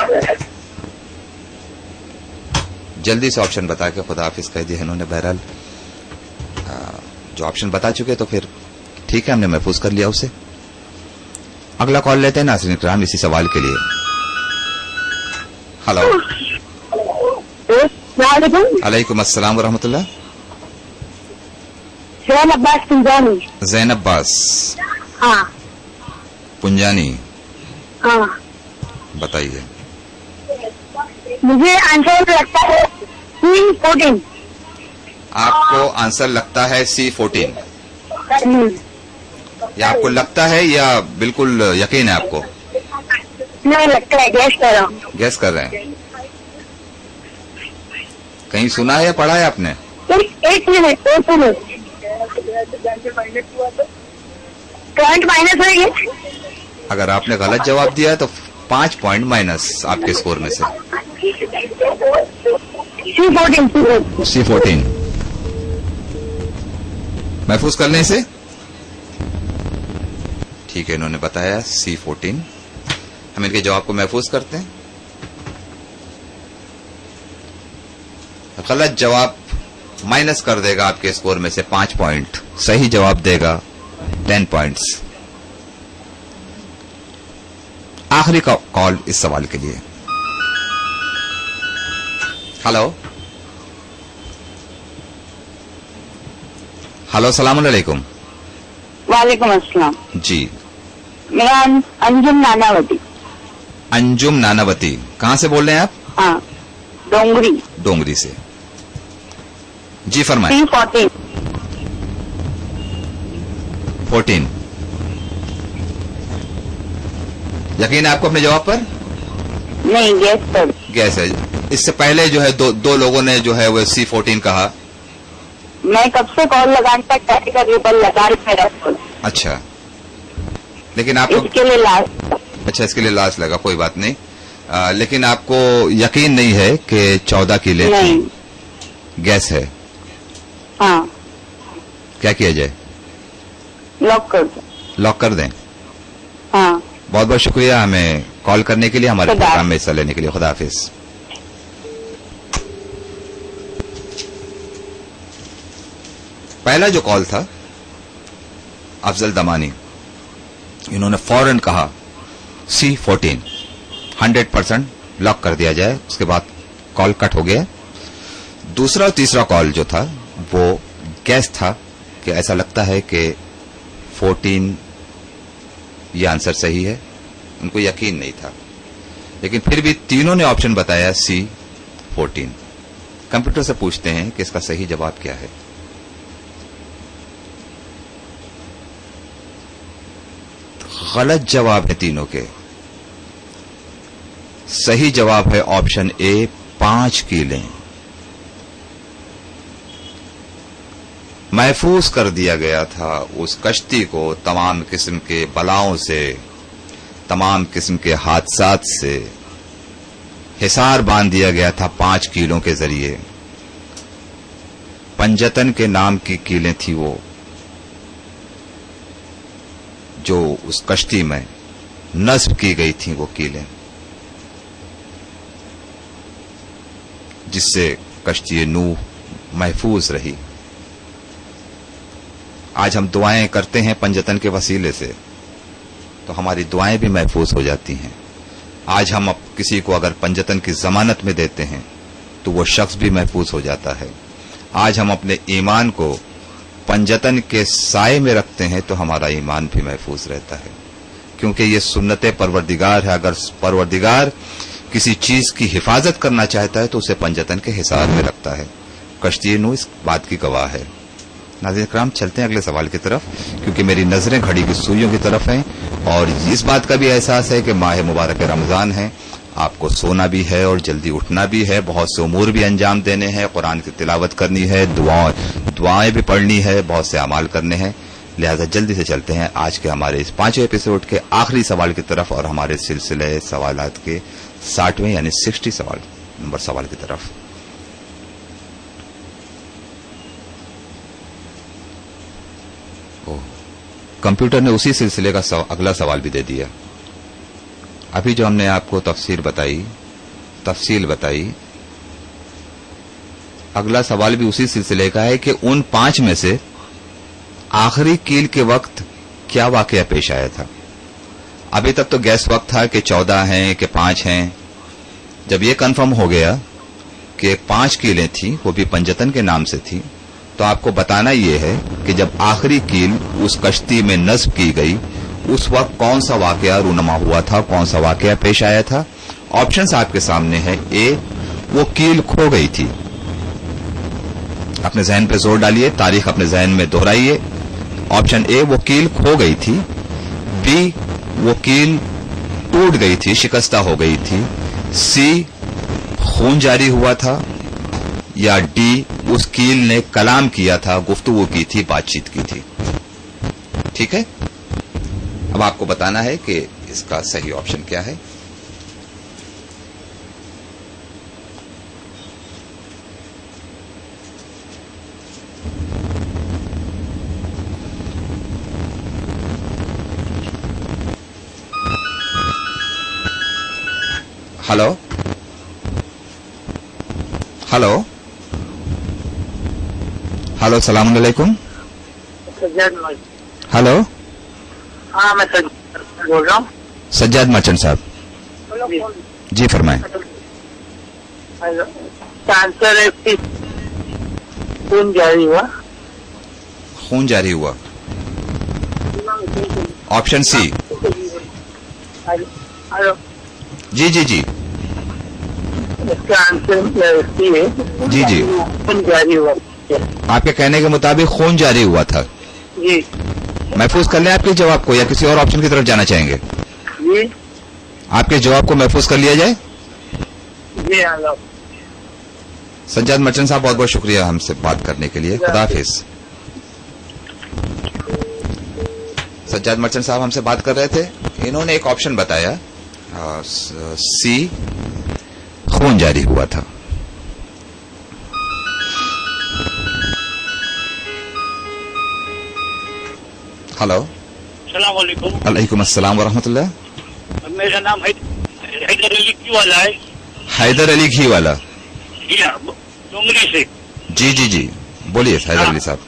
जल्दी से ऑप्शन बता के खुदा हाफिज कह दिया इन्होंने. बहरहाल जो ऑप्शन बता चुके तो फिर ठीक है, हमने महफूज कर लिया उसे. अगला कॉल लेते हैं नाज़रीन इकराम इसी सवाल के लिए। हेलो, अलैकुम अस्सलाम वरहमतुल्लाह। जैन अब्बास पुंजानी। जैन अब्बास हाँ पुंजानी, हाँ, बताइए। मुझे आंसर लगता है C14। आपको आंसर लगता है C14? या आपको लगता है या बिल्कुल यकीन है आपको? नहीं लगता है, गैस कर रहा हूँ। गैस कर रहे हैं? कहीं सुना है या पढ़ा है आपने? एक मिनट। करंट माइनस हो गया। अगर आपने गलत जवाब दिया है तो 5 पॉइंट माइनस आपके स्कोर में से। C14 महफूज कर लें इसे? ठीक है, इन्होंने बताया C14। हम इनके जवाब को महफूज करते हैं। गलत जवाब माइनस कर देगा आपके स्कोर में से 5 पॉइंट, सही जवाब देगा 10 पॉइंट्स। आखिरी कॉल इस सवाल के लिए। हेलो, हेलो, सलाम अलैकुम। वालेकुम अस्सलाम। जी, मेरा नाम अंजुम नानावती। अंजुम नानावती, कहाँ से बोल रहे हैं आप? हाँ, डोंगरी। डोंगरी से। जी फरमाएं। C14। 14 यकीन है आपको अपने जवाब पर? नहीं, गैस पर। गैस है। इससे पहले जो है दो लोगों ने जो है वो C14 कहा। मैं कब से कॉल लगाने का ट्राई कर रही हूँ, पर लगा नहीं मेरा कॉल। अच्छा, लेकिन आपको इसके लिए लास्ट। अच्छा, इसके लिए लास्ट लगा, कोई बात नहीं। लेकिन आपको यकीन नहीं है कि 14 किले नहीं। गैस है? हाँ, क्या किया जाए? लॉक कर दो। लॉक कर दें? हाँ, बहुत बहुत शुक्रिया हमें कॉल करने के लिए, हमारे खुदा प्रोग्राम में हिस्सा लेने के लिए। खुदा हाफिज। पहला जो कॉल था अफजल दमानी, इन्होंने फौरन कहा C14 100% लॉक कर दिया जाए। उसके बाद कॉल कट हो गया। दूसरा और तीसरा कॉल जो था वो गैस था कि ऐसा लगता है कि 14 ये आंसर सही है। उनको यकीन नहीं था, लेकिन फिर भी तीनों ने ऑप्शन बताया C14। कंप्यूटर से पूछते हैं कि इसका सही जवाब क्या है। गलत जवाब है तीनों के। सही जवाब है ऑप्शन ए, 5 कीलें। महफूज कर दिया गया था उस कश्ती को तमाम किस्म के बलाओं से, तमाम किस्म के हादसात से। हिसार बांध दिया गया था 5 कीलों के जरिए। पंजतन के नाम की कीलें थी वो, जो उस कश्ती में नस्ब की गई थी, वो कीलें, जिससे कश्ती नूह महफूज रही। आज हम दुआएं करते हैं पंजतन के वसीले से, तो हमारी दुआएं भी महफूज हो जाती हैं। आज हम किसी को अगर पंजतन की जमानत में देते हैं तो वो शख्स भी महफूज हो जाता है। आज हम अपने ईमान को पंजतन के साए में रखते हैं तो हमारा ईमान भी महफूज रहता है, क्योंकि ये सुन्नत परवरदिगार है। अगर परवरदिगार किसी चीज की हिफाजत करना चाहता है तो उसे पंजतन के हिसार में रखता है। कश्ती नूह इस बात की गवाह है। नाज़रीन इकराम, चलते हैं अगले सवाल की तरफ, क्योंकि मेरी नजरें घड़ी की सुइयों की तरफ हैं और इस बात का भी एहसास है कि माह मुबारक रमजान है। आपको सोना भी है और जल्दी उठना भी है, बहुत से उमूर भी अंजाम देने हैं, कुरान की तिलावत करनी है, दुआएं भी पढ़नी है, बहुत से अमाल करने हैं। लिहाजा जल्दी से चलते हैं आज के हमारे इस 5वें एपिसोड के आखिरी सवाल की तरफ और हमारे सिलसिले सवालात के 60वें यानी 60 नंबर सवाल की तरफ। कंप्यूटर ने उसी सिलसिले का अगला सवाल भी दे दिया। अभी जो हमने आपको तफसील बताई, अगला सवाल भी उसी सिलसिले का है कि उन 5 में से आखिरी कील के वक्त क्या वाकया पेश आया था। अभी तक तो गैस वक्त था कि 14 हैं कि 5 हैं। जब ये कंफर्म हो गया कि 5 कीलें थी, वो भी पंजतन के नाम से थी, तो आपको बताना ये है कि जब आखिरी कील उस कश्ती में नस्ब की गई उस वक्त कौन सा वाकया रूनमा हुआ था, कौन सा वाकया पेश आया था। ऑप्शंस आपके सामने है। ए, वो कील खो गई थी। अपने जहन पे जोर डालिए, तारीख अपने जहन में दोहराइए। ऑप्शन ए, वो कील खो गई थी। बी, वो कील टूट गई थी, शिकस्ता हो गई थी। सी, खून जारी हुआ था। या डी, उस कील ने कलाम किया था, गुफ्तगू की थी, बातचीत की थी। ठीक है, अब आपको बताना है कि इसका सही ऑप्शन क्या है। हेलो हेलो हेलो, सलाम अलैकुम। हेलो, हाँ मैं सज्जाद बोल रहा हूँ। सज्जाद मर्चेंट साहब, जी फरमाएं। आंसर है कि खून जारी हुआ। खून जारी हुआ। Option C. हेलो, जी जी जी इसका आंसर सी है। जी जी, खून जारी हुआ। आपके कहने के मुताबिक खून जारी हुआ था। जी महफूज कर लें आपके जवाब को या किसी और ऑप्शन की तरफ जाना चाहेंगे? जी आपके जवाब को महफूज कर लिया जाए। जी हेलो, सज्जाद मर्चेंट साहब, बहुत बहुत शुक्रिया हमसे बात करने के लिए। खुदा हाफिज। सज्जाद मर्चेंट साहब हमसे बात कर रहे थे, इन्होंने एक ऑप्शन बताया, सी, खून जारी हुआ था। हेलो, सलाम वालेकुम। अलैकुम अस्सलाम वरहमतुल्लाह। मेरा नाम हैदर अली की वाला है। हैदर अली घी वाला। जी हाँ, डोंगरी से। जी जी जी, बोलिए हैदर अली साहब।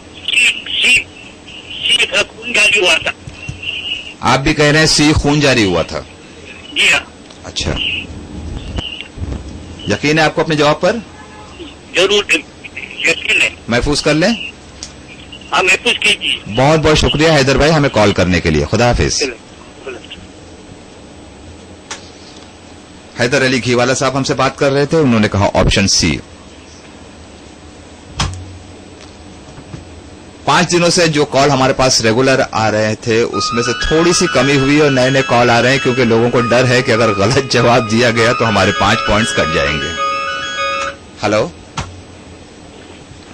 सी खून जारी हुआ था। आप भी कह रहे हैं सी, खून जारी हुआ था। जी हाँ, अच्छा, यकीन है आपको अपने जवाब पर? जरूर यकीन है। महफूज कर लें। हाँ महफूज कीजिए। बहुत बहुत शुक्रिया हैदर भाई हमें कॉल करने के लिए। खुदा हाफिज। हैदर अली घीवाला साहब हमसे बात कर रहे थे, उन्होंने कहा ऑप्शन सी। 5 दिनों से जो कॉल हमारे पास रेगुलर आ रहे थे उसमें से थोड़ी सी कमी हुई और नए नए कॉल आ रहे हैं, क्योंकि लोगों को डर है कि अगर गलत जवाब दिया गया तो हमारे 5 पॉइंट्स कट जाएंगे। हेलो,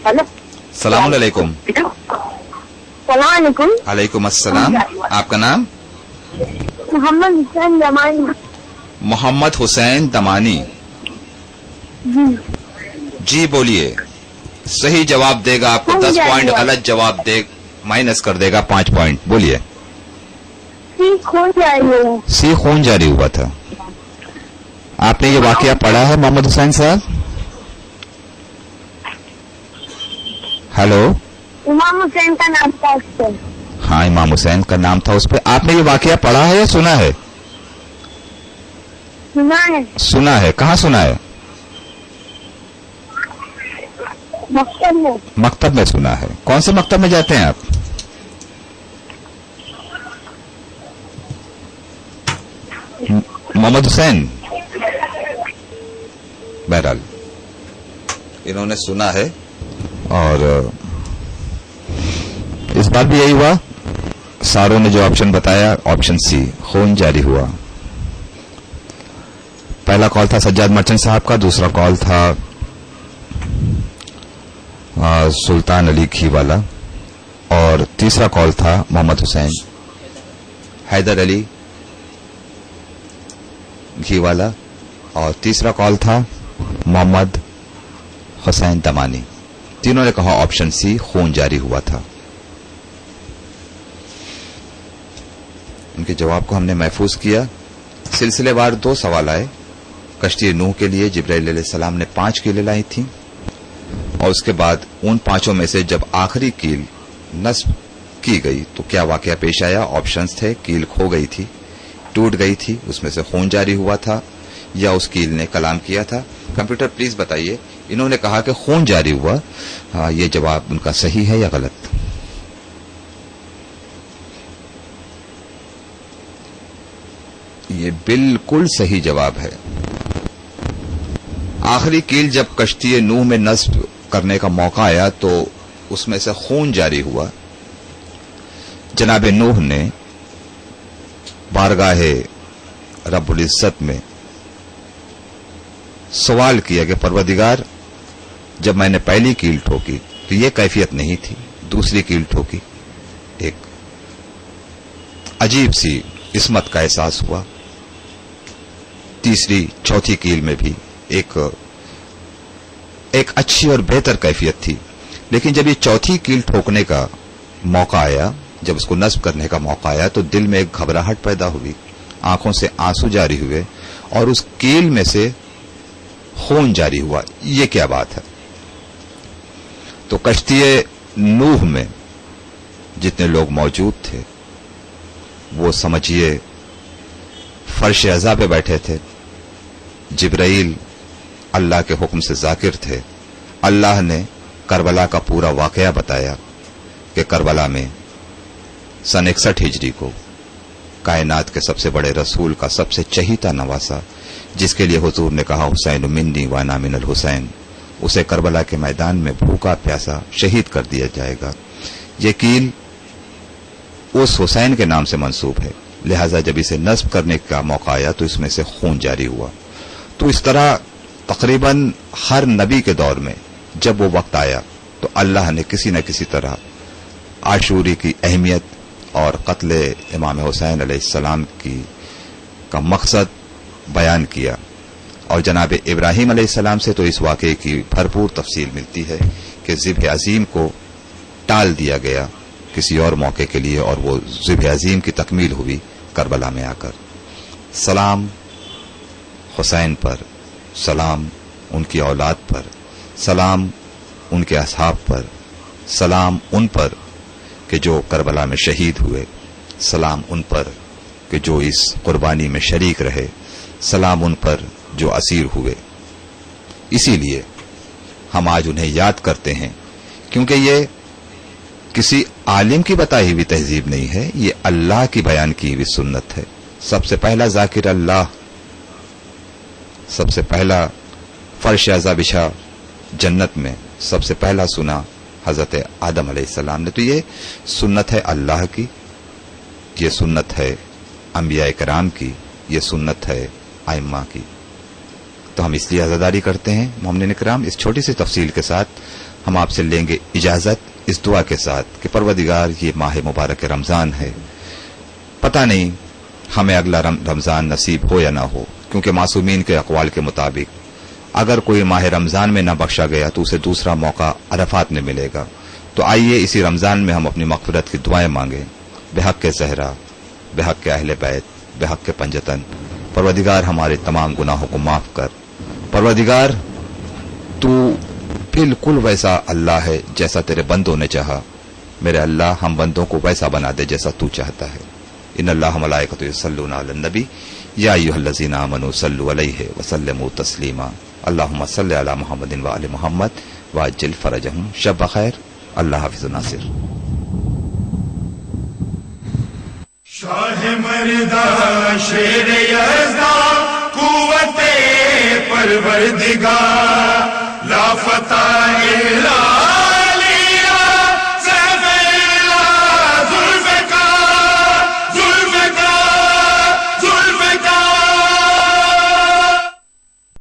हेलो, सलाम अलैकुम। सलाम अलैकुम। अलैकुम अस्सलाम। आपका नाम? मोहम्मद हुसैन दमानी। मोहम्मद हुसैन दमानी। जी बोलिए। सही जवाब देगा आपको 10 पॉइंट, गलत जवाब दे माइनस कर देगा 5 पॉइंट। बोलिए। सी, खून जारी हुआ। सी, खून जारी हुआ था। आपने ये वाकया पढ़ा है मोहम्मद हुसैन साहब? हेलो, इमाम हुसैन का नाम था उस पर। हाँ, इमाम हुसैन का नाम था उस पर। आपने ये वाकया पढ़ा है या सुना है? सुना है। सुना है। कहाँ सुना है? मकसद में। मकतब में सुना है। कौन से मकतब में जाते हैं आप? मोहम्मद हुसैन। बहरहाल इन्होंने सुना है और इस बार भी यही हुआ। सारों ने जो ऑप्शन बताया, ऑप्शन सी, खून जारी हुआ। पहला कॉल था सज्जाद मर्चेंट साहब का, दूसरा कॉल था सुल्तान अली घीवाला और तीसरा कॉल था मोहम्मद हुसैन। हैदर अली घीवाला और तीसरा कॉल था मोहम्मद हुसैन दमानी। तीनों ने कहा ऑप्शन सी, खून जारी हुआ था। उनके जवाब को हमने महफूज किया। सिलसिलेवार 2 सवाल आए। कश्ती नूह के लिए जिब्राइल अलैहिस्सलाम ने 5 कीलें लाई थी और उसके बाद उन 5 में से जब आखिरी कील नस्ब की गई तो क्या वाकया पेश आया। ऑप्शंस थे, कील खो गई थी, ٹوٹ گئی تھی، اس میں سے خون جاری ہوا تھا، یا اس کیل نے کلام کیا تھا؟ کمپیوٹر پلیز بتائیے، انہوں نے کہا کہ خون جاری ہوا، یہ جواب ان کا صحیح ہے یا غلط؟ یہ بالکل صحیح جواب ہے۔ آخری کیل جب کشتی نوح میں نصب کرنے کا موقع آیا تو اس میں سے خون جاری ہوا۔ جناب نوح نے بارگاہ رب العزت میں سوال کیا کہ پروردگار، جب میں نے پہلی کیل ٹھوکی تو یہ کیفیت نہیں تھی، دوسری کیل ٹھوکی ایک عجیب سی عصمت کا احساس ہوا، تیسری چوتھی کیل میں بھی ایک اچھی اور بہتر کیفیت تھی، لیکن جب یہ چوتھی کیل ٹھوکنے کا موقع آیا، جب اس کو نصب کرنے کا موقع آیا تو دل میں ایک گھبراہٹ پیدا ہوئی، آنکھوں سے آنسو جاری ہوئے اور اس کیل میں سے خون جاری ہوا۔ یہ کیا بات ہے؟ تو کشتی نوح میں جتنے لوگ موجود تھے وہ سمجھیے فرش عزا پہ بیٹھے تھے، جبرائیل اللہ کے حکم سے ذاکر تھے۔ اللہ نے کربلا کا پورا واقعہ بتایا کہ کربلا میں سن 61 ہجری کو کائنات کے سب سے بڑے رسول کا سب سے چہیتا نواسا، جس کے لیے حضور نے کہا حسین منی وانا من الحسین، اسے کربلا کے میدان میں بھوکا پیاسا شہید کر دیا جائے گا۔ یہ کیل اس حسین کے نام سے منسوب ہے، لہذا جب اسے نصب کرنے کا موقع آیا تو اس میں سے خون جاری ہوا۔ تو اس طرح تقریباً ہر نبی کے دور میں جب وہ وقت آیا تو اللہ نے کسی نہ کسی طرح عاشوری کی اہمیت اور قتل امام حسین علیہ السلام کا مقصد بیان کیا، اور جناب ابراہیم علیہ السلام سے تو اس واقعے کی بھرپور تفصیل ملتی ہے کہ ذبح عظیم کو ٹال دیا گیا کسی اور موقع کے لیے، اور وہ ذبح عظیم کی تکمیل ہوئی کربلا میں آ کر۔ سلام حسین پر، سلام ان کی اولاد پر، سلام ان کے اصحاب پر، سلام ان پر کہ جو کربلا میں شہید ہوئے، سلام ان پر کہ جو اس قربانی میں شریک رہے، سلام ان پر جو اسیر ہوئے۔ اسی لیے ہم آج انہیں یاد کرتے ہیں، کیونکہ یہ کسی عالم کی بتائی ہوئی تہذیب نہیں ہے، یہ اللہ کی بیان کی ہوئی سنت ہے۔ سب سے پہلا ذاکر اللہ، سب سے پہلا فرش عزا بچھا جنت میں، سب سے پہلا سنا حضرت آدم علیہ السلام نے۔ تو یہ سنت ہے اللہ کی، یہ سنت ہے انبیاء کرام کی، یہ سنت ہے ائمہ کی۔ تو ہم اس لیے عزاداری کرتے ہیں مومنین کرام۔ اس چھوٹی سی تفصیل کے ساتھ ہم آپ سے لیں گے اجازت، اس دعا کے ساتھ کہ پروردگار یہ ماہ مبارک رمضان ہے، پتہ نہیں ہمیں اگلا رمضان نصیب ہو یا نہ ہو، کیونکہ معصومین کے اقوال کے مطابق اگر کوئی ماہ رمضان میں نہ بخشا گیا تو اسے دوسرا موقع عرفات میں ملے گا۔ تو آئیے اسی رمضان میں ہم اپنی مغفرت کی دعائیں مانگیں، بحق کے زہرا، بحق کے اہل بیت، بحق کے پنجتن۔ پروردگار ہمارے تمام گناہوں کو معاف کر۔ پروردگار تو بالکل ویسا اللہ ہے جیسا تیرے بندوں نے چاہا، میرے اللہ ہم بندوں کو ویسا بنا دے جیسا تو چاہتا ہے۔ ان اللہ ملائکۃ یصلون علی النبی یا ایھا الذین آمنوا صلوا علیہ وسلموا تسلیما۔ اللہم صل علی محمد وآل محمد وعجل فرجہم۔ شب بخیر، اللہ حافظ ناصر۔ شاہ مردہ شیر یزداں قوت پروردگار